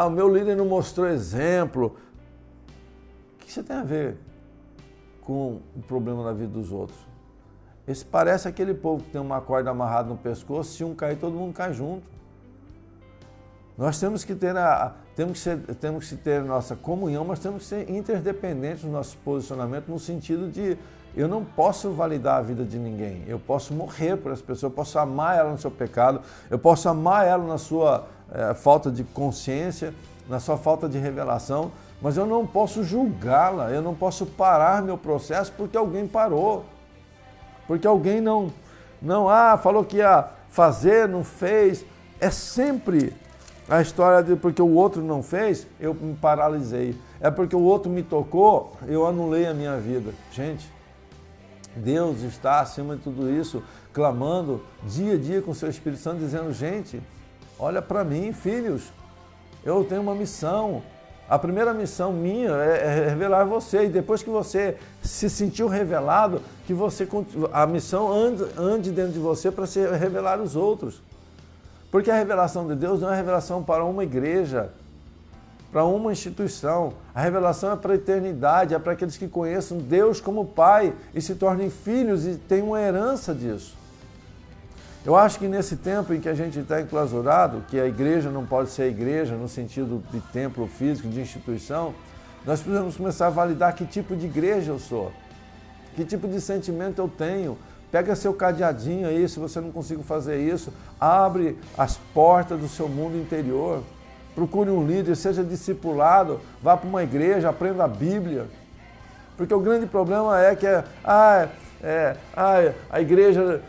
o meu líder não mostrou exemplo. O que você tem a ver com o problema da vida dos outros? Esse parece aquele povo que tem uma corda amarrada no pescoço, se um cair, todo mundo cai junto. Nós temos que ter nossa comunhão, mas temos que ser interdependentes no nosso posicionamento, no sentido de eu não posso validar a vida de ninguém, eu posso morrer por essa pessoa, eu posso amar ela no seu pecado, eu posso amar ela na sua falta de consciência, na sua falta de revelação, mas eu não posso julgá-la, eu não posso parar meu processo porque alguém parou, porque alguém não falou que ia fazer, não fez. É sempre a história de porque o outro não fez, eu me paralisei. É porque o outro me tocou, eu anulei a minha vida. Gente, Deus está acima de tudo isso, clamando dia a dia com o seu Espírito Santo, dizendo, gente, olha para mim, filhos, eu tenho uma missão. A primeira missão minha é revelar você, e depois que você se sentiu revelado, que a missão ande dentro de você para se revelar os outros. Porque a revelação de Deus não é revelação para uma igreja, para uma instituição. A revelação é para a eternidade, é para aqueles que conheçam Deus como Pai e se tornem filhos e têm uma herança disso. Eu acho que nesse tempo em que a gente está enclausurado, que a igreja não pode ser a igreja no sentido de templo físico, de instituição, nós precisamos começar a validar que tipo de igreja eu sou, que tipo de sentimento eu tenho. Pega seu cadeadinho aí, se você não conseguir fazer isso, abre as portas do seu mundo interior, procure um líder, seja discipulado, vá para uma igreja, aprenda a Bíblia. Porque o grande problema é que a igreja...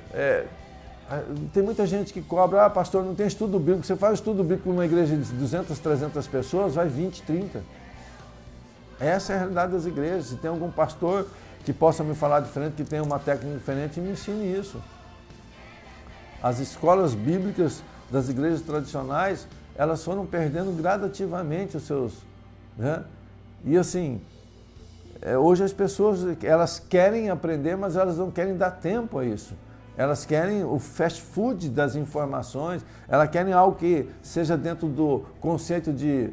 tem muita gente que cobra, pastor, não tem estudo bíblico. Você faz estudo bíblico numa igreja de 200, 300 pessoas, vai 20, 30. Essa é a realidade das igrejas. Se tem algum pastor que possa me falar diferente, que tenha uma técnica diferente, me ensine isso. As escolas bíblicas das igrejas tradicionais, elas foram perdendo gradativamente os seus... né? E assim, hoje as pessoas, elas querem aprender, mas elas não querem dar tempo a isso. Elas querem o fast food das informações, elas querem algo que seja dentro do conceito de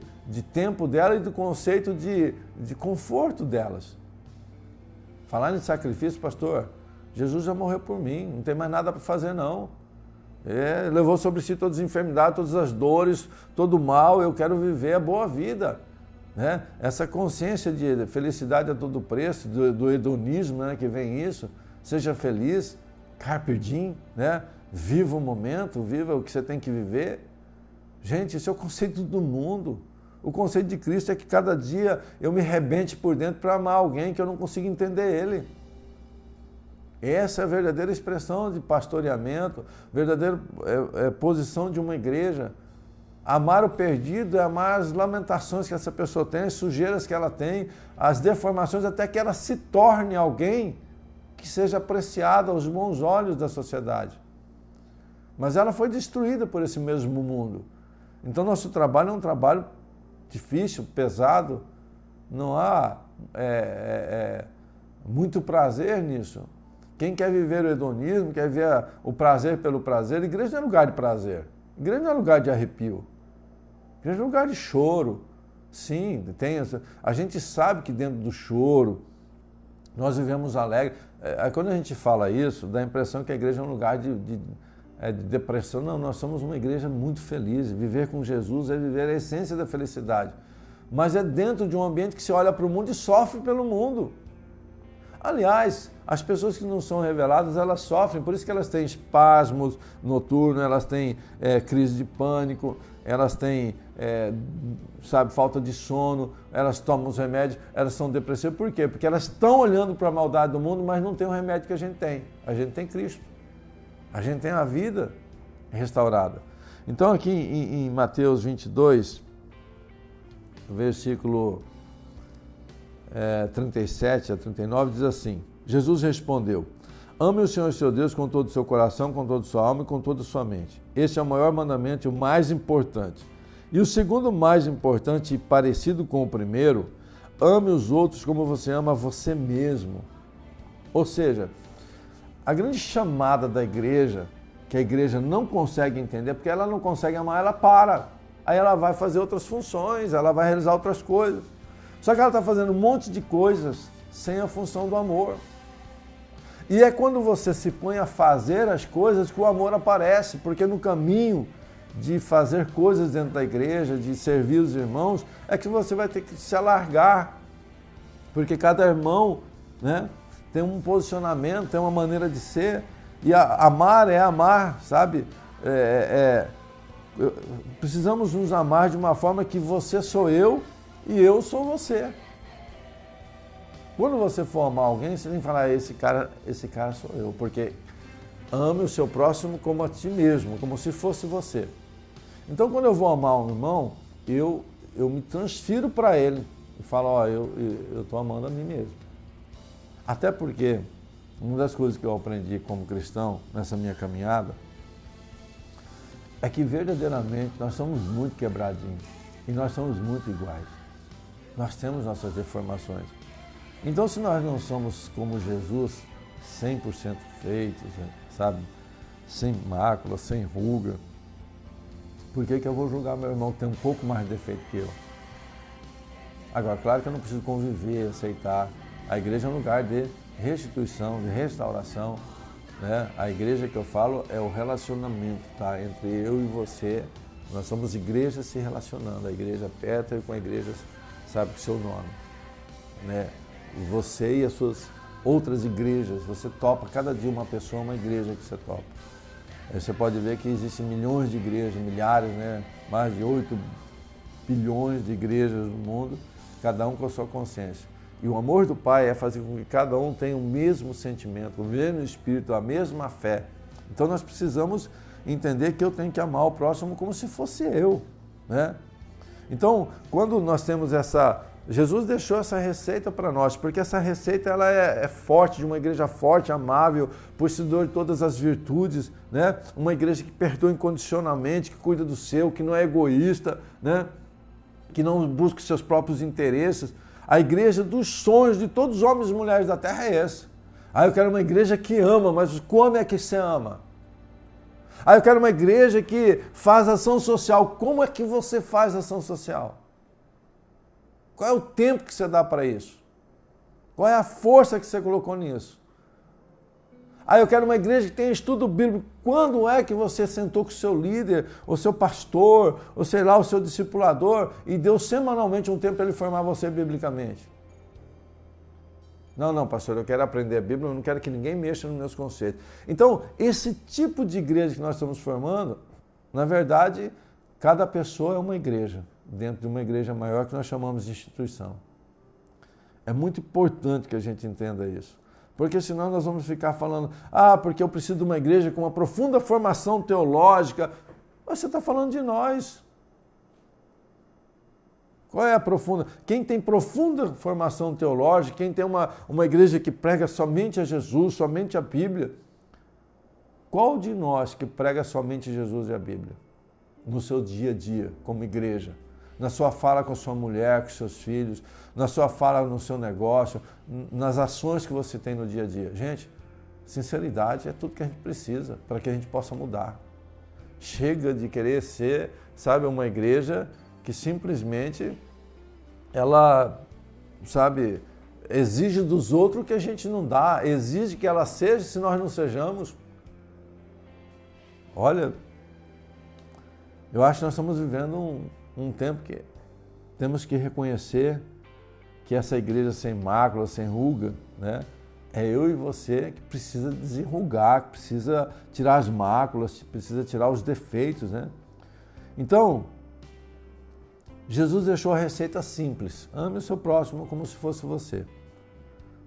tempo dela e do conceito de conforto delas. Falar em sacrifício, pastor, Jesus já morreu por mim, não tem mais nada para fazer não. Levou sobre si todas as enfermidades, todas as dores, todo o mal, eu quero viver a boa vida. Né? Essa consciência de felicidade a todo preço, do hedonismo, né, que vem isso, seja feliz, carpe diem, né? Viva o momento, viva o que você tem que viver. Gente, esse é o conceito do mundo. O conceito de Cristo é que cada dia eu me rebente por dentro para amar alguém que eu não consigo entender ele. Essa é a verdadeira expressão de pastoreamento, verdadeira posição de uma igreja. Amar o perdido é amar as lamentações que essa pessoa tem, as sujeiras que ela tem, as deformações, até que ela se torne alguém que seja apreciada aos bons olhos da sociedade. Mas ela foi destruída por esse mesmo mundo. Então nosso trabalho é um trabalho difícil, pesado, não há muito prazer nisso. Quem quer viver o hedonismo, quer ver o prazer pelo prazer, a igreja não é lugar de prazer, a igreja não é lugar de arrepio, a igreja é lugar de choro. Sim, a gente sabe que dentro do choro nós vivemos alegre. Quando a gente fala isso, dá a impressão que a igreja é um lugar de depressão. Não, nós somos uma igreja muito feliz. Viver com Jesus é viver a essência da felicidade. Mas é dentro de um ambiente que se olha para o mundo e sofre pelo mundo. Aliás, as pessoas que não são reveladas, elas sofrem, por isso que elas têm espasmos noturnos, elas têm crise de pânico, elas têm, falta de sono, elas tomam os remédios, elas são depressivas. Por quê? Porque elas estão olhando para a maldade do mundo, mas não tem o remédio que a gente tem. A gente tem Cristo. A gente tem a vida restaurada. Então aqui em Mateus 22, versículo 37 a 39, diz assim: Jesus respondeu: ame o Senhor seu Deus com todo o seu coração, com toda a sua alma e com toda a sua mente. Este é o maior mandamento e o mais importante. E o segundo mais importante e parecido com o primeiro: ame os outros como você ama você mesmo. Ou seja, a grande chamada da igreja, que a igreja não consegue entender, porque ela não consegue amar, ela para. Aí ela vai fazer outras funções, ela vai realizar outras coisas. Só que ela está fazendo um monte de coisas sem a função do amor. E é quando você se põe a fazer as coisas que o amor aparece, porque no caminho de fazer coisas dentro da igreja, de servir os irmãos, é que você vai ter que se alargar, porque cada irmão, né, tem um posicionamento, tem uma maneira de ser, e amar é amar, sabe? Precisamos nos amar de uma forma que você sou eu e eu sou você. Quando você for amar alguém, você tem que falar: esse cara sou eu, porque ame o seu próximo como a ti mesmo, como se fosse você. Então, quando eu vou amar um irmão, eu me transfiro para ele e falo: eu estou amando a mim mesmo. Até porque uma das coisas que eu aprendi como cristão nessa minha caminhada é que verdadeiramente nós somos muito quebradinhos e nós somos muito iguais. Nós temos nossas deformações. Então, se nós não somos como Jesus, 100% feitos, sabe, sem mácula, sem ruga, por que eu vou julgar meu irmão que tem um pouco mais de defeito que eu? Agora, claro que eu não preciso conviver, aceitar. A igreja é um lugar de restituição, de restauração, né? A igreja que eu falo é o relacionamento, tá? Entre eu e você. Nós somos igrejas se relacionando, a igreja Petra com a igreja, sabe, o seu nome, né? Você e as suas outras igrejas, você topa cada dia uma pessoa, uma igreja que você topa. Aí você pode ver que existem milhões de igrejas, milhares, né? Mais de 8 bilhões de igrejas no mundo, cada um com a sua consciência. E o amor do Pai é fazer com que cada um tenha o mesmo sentimento, o mesmo espírito, a mesma fé. Então nós precisamos entender que eu tenho que amar o próximo como se fosse eu, né? Então, quando nós temos essa Jesus deixou essa receita para nós, porque essa receita ela é forte, de uma igreja forte, amável, possuidora de todas as virtudes, né? Uma igreja que perdoa incondicionalmente, que cuida do seu, que não é egoísta, né? Que não busca seus próprios interesses. A igreja dos sonhos de todos os homens e mulheres da terra é essa. Eu quero uma igreja que ama, mas como é que você ama? Eu quero uma igreja que faz ação social. Como é que você faz ação social? Qual é o tempo que você dá para isso? Qual é a força que você colocou nisso? Eu quero uma igreja que tenha estudo bíblico. Quando é que você sentou com o seu líder, ou seu pastor, ou sei lá, o seu discipulador, e deu semanalmente um tempo para ele formar você biblicamente? Não, pastor, eu quero aprender a Bíblia, eu não quero que ninguém mexa nos meus conceitos. Então, esse tipo de igreja que nós estamos formando, na verdade, cada pessoa é uma igreja, dentro de uma igreja maior que nós chamamos de instituição. É muito importante que a gente entenda isso. Porque senão nós vamos ficar falando, porque eu preciso de uma igreja com uma profunda formação teológica. Mas você está falando de nós. Qual é a profunda? Quem tem profunda formação teológica, quem tem uma igreja que prega somente a Jesus, somente a Bíblia, qual de nós que prega somente Jesus e a Bíblia? No seu dia a dia, como igreja, na sua fala com a sua mulher, com seus filhos, na sua fala no seu negócio, nas ações que você tem no dia a dia. Gente, sinceridade é tudo que a gente precisa para que a gente possa mudar. Chega de querer ser, uma igreja que simplesmente ela, exige dos outros o que a gente não dá, exige que ela seja se nós não sejamos. Olha, eu acho que nós estamos vivendo um tempo que temos que reconhecer que essa igreja sem mácula, sem ruga, né, é eu e você que precisa desenrugar, que precisa tirar as máculas, precisa tirar os defeitos, né? Então, Jesus deixou a receita simples. Ame o seu próximo como se fosse você.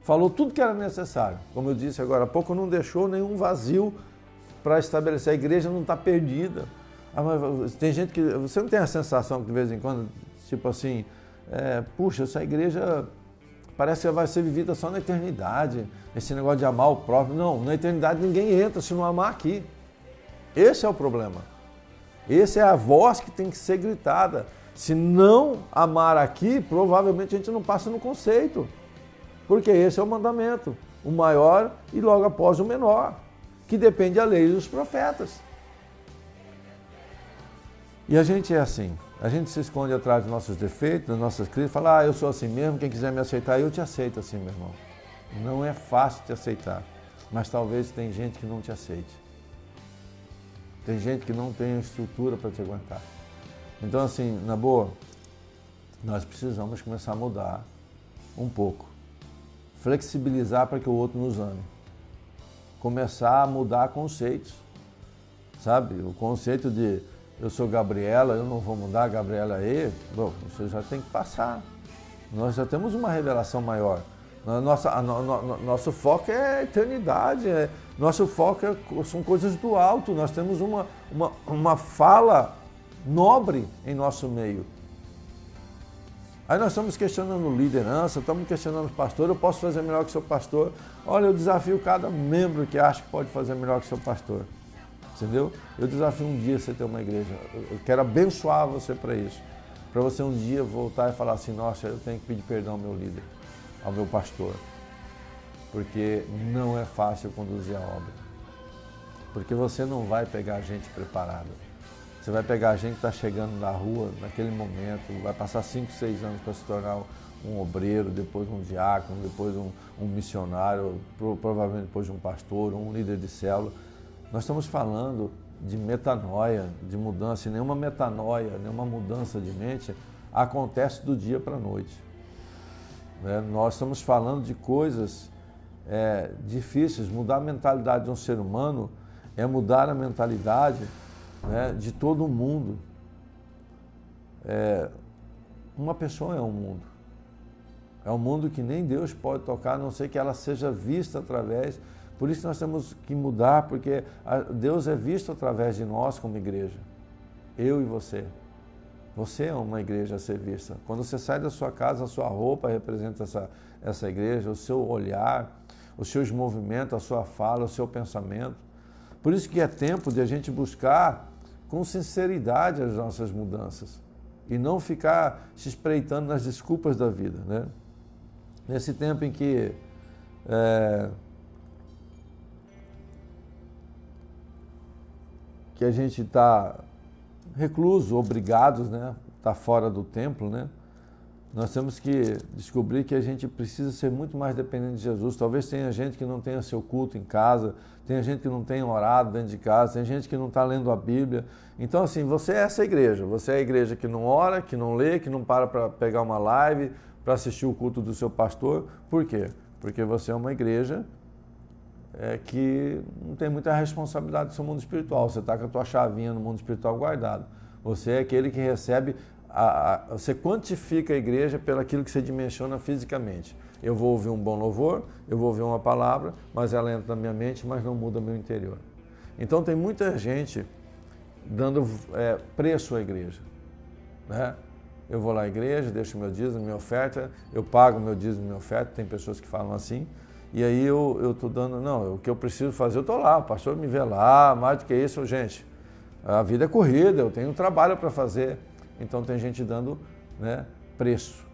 Falou tudo que era necessário. Como eu disse agora há pouco, não deixou nenhum vazio para estabelecer. A igreja não está perdida. Mas tem gente que... Você não tem a sensação que de vez em quando, puxa, essa igreja parece que vai ser vivida só na eternidade. Esse negócio de amar o próprio. Não, na eternidade ninguém entra se não amar aqui. Esse é o problema. Essa é a voz que tem que ser gritada. Se não amar aqui, provavelmente a gente não passa no conceito. Porque esse é o mandamento. O maior e logo após o menor. Que depende da lei dos profetas. E a gente é assim. A gente se esconde atrás dos nossos defeitos, das nossas crises. Fala, eu sou assim mesmo, quem quiser me aceitar, eu te aceito assim, meu irmão. Não é fácil te aceitar. Mas talvez tem gente que não te aceite. Tem gente que não tem estrutura para te aguentar. Então, na boa, nós precisamos começar a mudar um pouco. Flexibilizar para que o outro nos ame. Começar a mudar conceitos. O conceito de eu sou Gabriela, eu não vou mudar, Gabriela aí, você já tem que passar. Nós já temos uma revelação maior. Nosso foco é a eternidade, nosso foco são coisas do alto, nós temos uma fala nobre em nosso meio. Aí nós estamos questionando liderança, estamos questionando o pastor, eu posso fazer melhor que o seu pastor? Olha, eu desafio cada membro que acha que pode fazer melhor que o seu pastor. Entendeu? Eu desafio um dia você ter uma igreja. Eu quero abençoar você para isso. Para você um dia voltar e falar assim, nossa, eu tenho que pedir perdão ao meu líder, ao meu pastor. Porque não é fácil conduzir a obra. Porque você não vai pegar gente preparada. Você vai pegar gente que está chegando na rua naquele momento, vai passar 5, 6 anos para se tornar um obreiro, depois um diácono, depois um missionário, provavelmente depois de um pastor, um líder de célula. Nós estamos falando de metanoia, de mudança, e nenhuma metanoia, nenhuma mudança de mente acontece do dia para a noite. Nós estamos falando de coisas difíceis. Mudar a mentalidade de um ser humano é mudar a mentalidade de todo o mundo. Uma pessoa é um mundo. É um mundo que nem Deus pode tocar, a não ser que ela seja vista através. Por isso nós temos que mudar, porque Deus é visto através de nós como igreja. Eu e você. Você é uma igreja a ser vista. Quando você sai da sua casa, a sua roupa representa essa igreja, o seu olhar, os seus movimentos, a sua fala, o seu pensamento. Por isso que é tempo de a gente buscar com sinceridade as nossas mudanças e não ficar se espreitando nas desculpas da vida, né? Nesse tempo em que a gente está recluso, obrigados, né? Está fora do templo, né? Nós temos que descobrir que a gente precisa ser muito mais dependente de Jesus. Talvez tenha gente que não tenha seu culto em casa, tenha gente que não tenha orado dentro de casa, tem gente que não está lendo a Bíblia. Então, assim, você é essa igreja. Você é a igreja que não ora, que não lê, que não para pegar uma live, para assistir o culto do seu pastor. Por quê? Porque você é uma igreja que não tem muita responsabilidade do seu mundo espiritual. Você está com a tua chavinha no mundo espiritual guardado. Você é aquele que recebe, você quantifica a igreja pelo aquilo que você dimensiona fisicamente. Eu vou ouvir um bom louvor, eu vou ouvir uma palavra, mas ela entra na minha mente, mas não muda meu interior. Então tem muita gente dando preço à igreja, né? Eu vou lá à igreja, deixo meu dízimo, minha oferta, eu pago meu dízimo, minha oferta, tem pessoas que falam assim, e aí eu estou dando, não, o que eu preciso fazer, eu estou lá, o pastor me vê lá, mais do que isso, gente, a vida é corrida, eu tenho um trabalho para fazer, então tem gente dando, preço.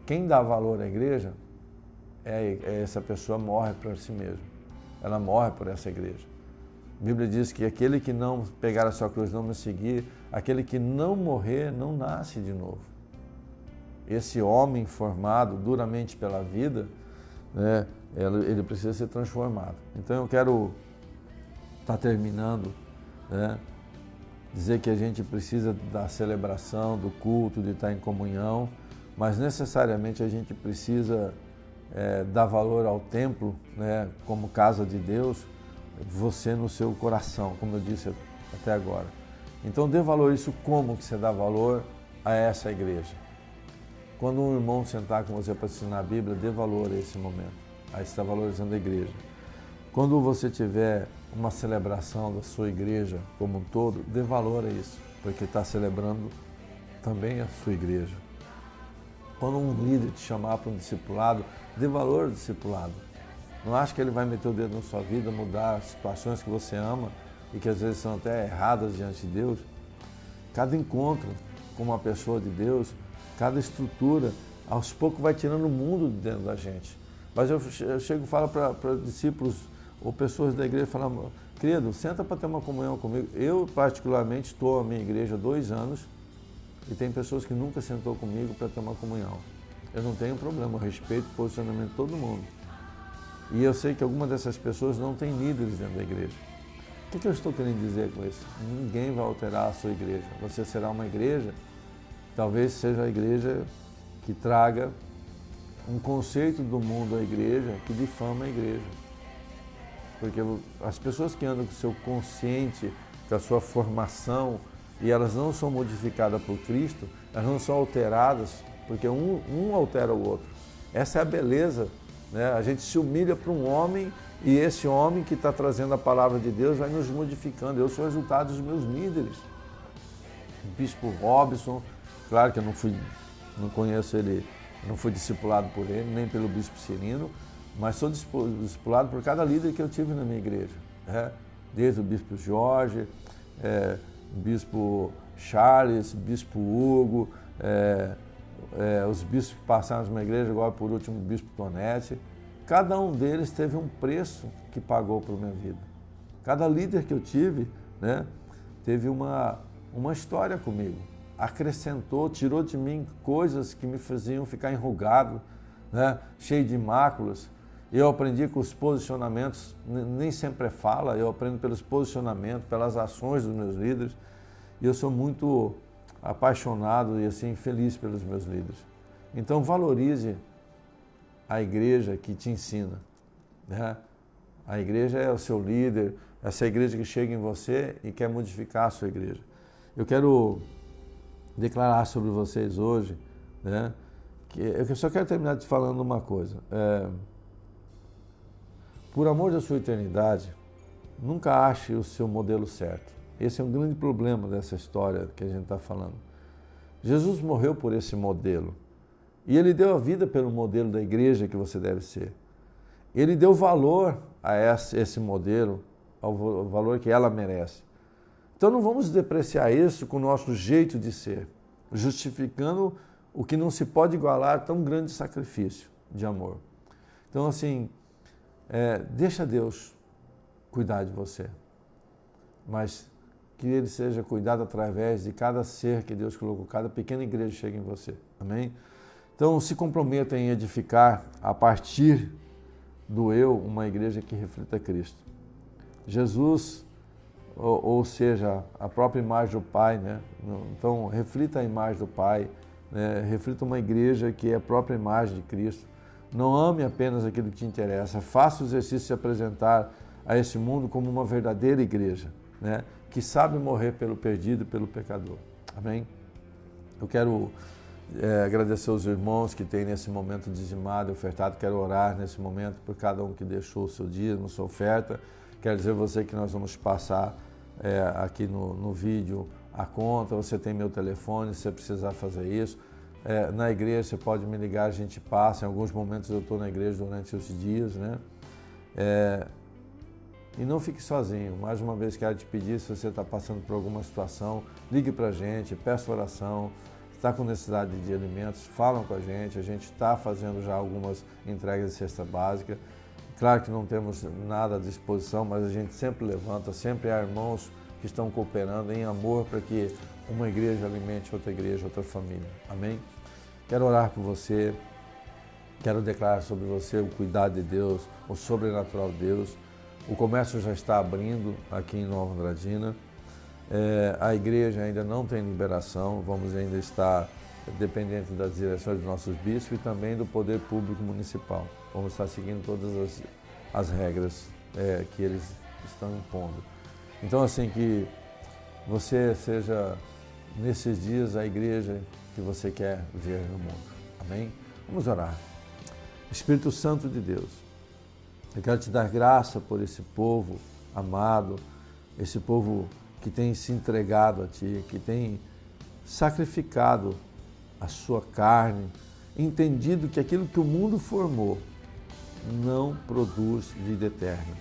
Quem dá valor à igreja, essa pessoa morre por si mesmo, ela morre por essa igreja. A Bíblia diz que aquele que não pegar a sua cruz, não me seguir, aquele que não morrer, não nasce de novo. Esse homem formado duramente pela vida, né, ele precisa ser transformado. Então eu quero estar terminando, né, dizer que a gente precisa da celebração, do culto, de estar em comunhão, mas necessariamente a gente precisa dar valor ao templo, né, como casa de Deus, você no seu coração, como eu disse até agora. Então dê valor a isso. Como que você dá valor a essa igreja? Quando um irmão sentar com você para ensinar a Bíblia, dê valor a esse momento. Aí você está valorizando a igreja. Quando você tiver uma celebração da sua igreja como um todo, dê valor a isso, porque está celebrando também a sua igreja. Quando um líder te chamar para um discipulado, dê valor ao discipulado. Não acha que ele vai meter o dedo na sua vida, mudar situações que você ama e que às vezes são até erradas diante de Deus. Cada encontro com uma pessoa de Deus, cada estrutura, aos poucos vai tirando o mundo de dentro da gente. Mas eu chego e falo para discípulos ou pessoas da igreja, falo, querido, senta para ter uma comunhão comigo. Eu, particularmente, estou à minha igreja há 2 anos e tem pessoas que nunca sentou comigo para ter uma comunhão. Eu não tenho problema, eu respeito o posicionamento de todo mundo. E eu sei que algumas dessas pessoas não têm líderes dentro da igreja. O que eu estou querendo dizer com isso? Ninguém vai alterar a sua igreja. Você será uma igreja, talvez seja a igreja que traga um conceito do mundo à igreja que difama a igreja. Porque as pessoas que andam com o seu consciente, com a sua formação, e elas não são modificadas por Cristo, elas não são alteradas, porque um altera o outro. Essa é a beleza, né? A gente se humilha para um homem e esse homem que está trazendo a palavra de Deus vai nos modificando. Eu sou resultado dos meus líderes. O bispo Robson, claro que eu não conheço ele, não fui discipulado por ele, nem pelo bispo Cirino, mas sou discipulado por cada líder que eu tive na minha igreja, né? Desde o bispo Jorge, o bispo Charles, bispo Hugo, os bispos que passaram na minha igreja, agora por último o bispo Tonetti. Cada um deles teve um preço que pagou por minha vida. Cada líder que eu tive, né, teve uma história comigo. Acrescentou, tirou de mim coisas que me faziam ficar enrugado, né, cheio de máculas. Eu aprendi com os posicionamentos, nem sempre é fala, eu aprendo pelos posicionamentos, pelas ações dos meus líderes. E eu sou muito apaixonado e assim feliz pelos meus líderes. Então valorize a igreja que te ensina, né? A igreja é o seu líder, essa igreja que chega em você e quer modificar a sua igreja. Eu quero declarar sobre vocês hoje, né, que eu só quero terminar te falando uma coisa. Por amor da sua eternidade, nunca ache o seu modelo certo. Esse é um grande problema dessa história que a gente está falando. Jesus morreu por esse modelo. E Ele deu a vida pelo modelo da igreja que você deve ser. Ele deu valor a esse modelo, ao valor que ela merece. Então não vamos depreciar isso com o nosso jeito de ser, justificando o que não se pode igualar a tão grande sacrifício de amor. Então assim, deixa Deus cuidar de você, mas que Ele seja cuidado através de cada ser que Deus colocou, cada pequena igreja que chega em você. Amém? Então se comprometa em edificar a partir do eu uma igreja que reflita Cristo. Jesus, ou seja, a própria imagem do Pai, né? Então reflita a imagem do Pai, né? Reflita uma igreja que é a própria imagem de Cristo. Não ame apenas aquilo que te interessa, faça o exercício de se apresentar a esse mundo como uma verdadeira igreja, né? Que sabe morrer pelo perdido e pelo pecador. Amém? Eu quero agradecer aos irmãos que têm nesse momento dizimado e ofertado. Quero orar nesse momento por cada um que deixou o seu dízimo, sua oferta. Quero dizer a você que nós vamos passar aqui no vídeo a conta. Você tem meu telefone, se você precisar fazer isso. Na igreja você pode me ligar, a gente passa. Em alguns momentos eu estou na igreja durante os dias, né? E não fique sozinho. Mais uma vez quero te pedir, se você está passando por alguma situação, ligue para a gente, peça oração. Está com necessidade de alimentos, falam com a gente está fazendo já algumas entregas de cesta básica. Claro que não temos nada à disposição, mas a gente sempre levanta, sempre há irmãos que estão cooperando em amor para que uma igreja alimente outra igreja, outra família. Amém? Quero orar por você, quero declarar sobre você o cuidado de Deus, o sobrenatural de Deus. O comércio já está abrindo aqui em Nova Andradina. A igreja ainda não tem liberação, vamos ainda estar dependente das direções dos nossos bispos e também do poder público municipal. Vamos estar seguindo todas as regras que eles estão impondo. Então assim, que você seja nesses dias a igreja que você quer ver no mundo. Amém? Vamos orar. Espírito Santo de Deus, eu quero te dar graça por esse povo amado, esse povo que tem se entregado a Ti, que tem sacrificado a sua carne, entendido que aquilo que o mundo formou não produz vida eterna.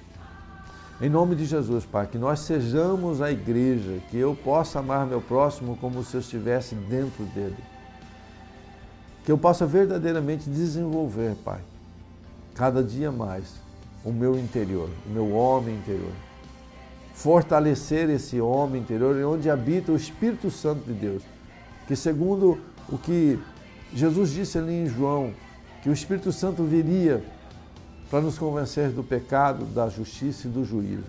Em nome de Jesus, Pai, que nós sejamos a igreja, que eu possa amar meu próximo como se eu estivesse dentro dele. Que eu possa verdadeiramente desenvolver, Pai, cada dia mais o meu interior, o meu homem interior. Fortalecer esse homem interior, onde habita o Espírito Santo de Deus, que segundo o que Jesus disse ali em João, que o Espírito Santo viria para nos convencer do pecado, da justiça e do juízo.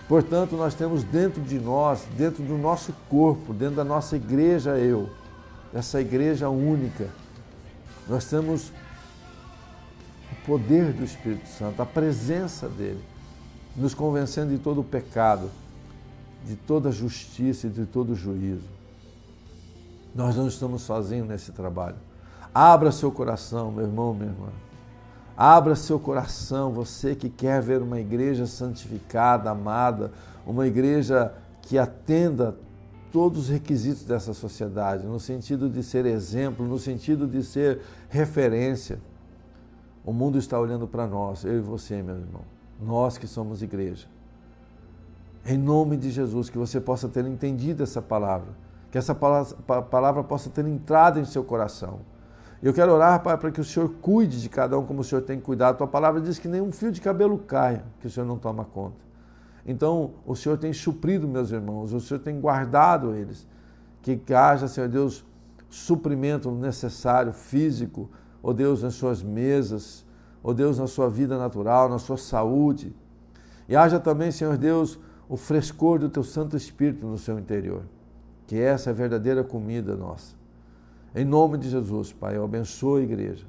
Portanto, nós temos dentro de nós, dentro do nosso corpo, dentro da nossa igreja essa igreja única, nós temos o poder do Espírito Santo, a presença dele, nos convencendo de todo o pecado, de toda a justiça e de todo o juízo. Nós não estamos sozinhos nesse trabalho. Abra seu coração, meu irmão, minha irmã. Abra seu coração, você que quer ver uma igreja santificada, amada, uma igreja que atenda todos os requisitos dessa sociedade, no sentido de ser exemplo, no sentido de ser referência. O mundo está olhando para nós, eu e você, meu irmão. Nós que somos igreja. Em nome de Jesus, que você possa ter entendido essa palavra, que essa palavra possa ter entrado em seu coração. Eu quero orar, Pai, para que o Senhor cuide de cada um como o Senhor tem cuidado. A tua palavra diz que nenhum fio de cabelo caia, que o Senhor não toma conta. Então, o Senhor tem suprido, meus irmãos, o Senhor tem guardado eles. Que haja, Senhor Deus, suprimento necessário, físico, ó Deus, nas suas mesas, ó Deus, na sua vida natural, na sua saúde. E haja também, Senhor Deus, o frescor do Teu Santo Espírito no seu interior. Que essa é a verdadeira comida nossa. Em nome de Jesus, Pai, eu abençoo a igreja.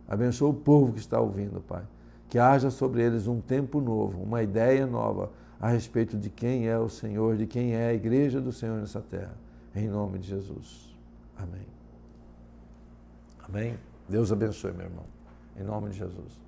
Abençoo o povo que está ouvindo, Pai. Que haja sobre eles um tempo novo, uma ideia nova a respeito de quem é o Senhor, de quem é a igreja do Senhor nessa terra. Em nome de Jesus. Amém. Amém. Deus abençoe, meu irmão. Em nome de Jesus.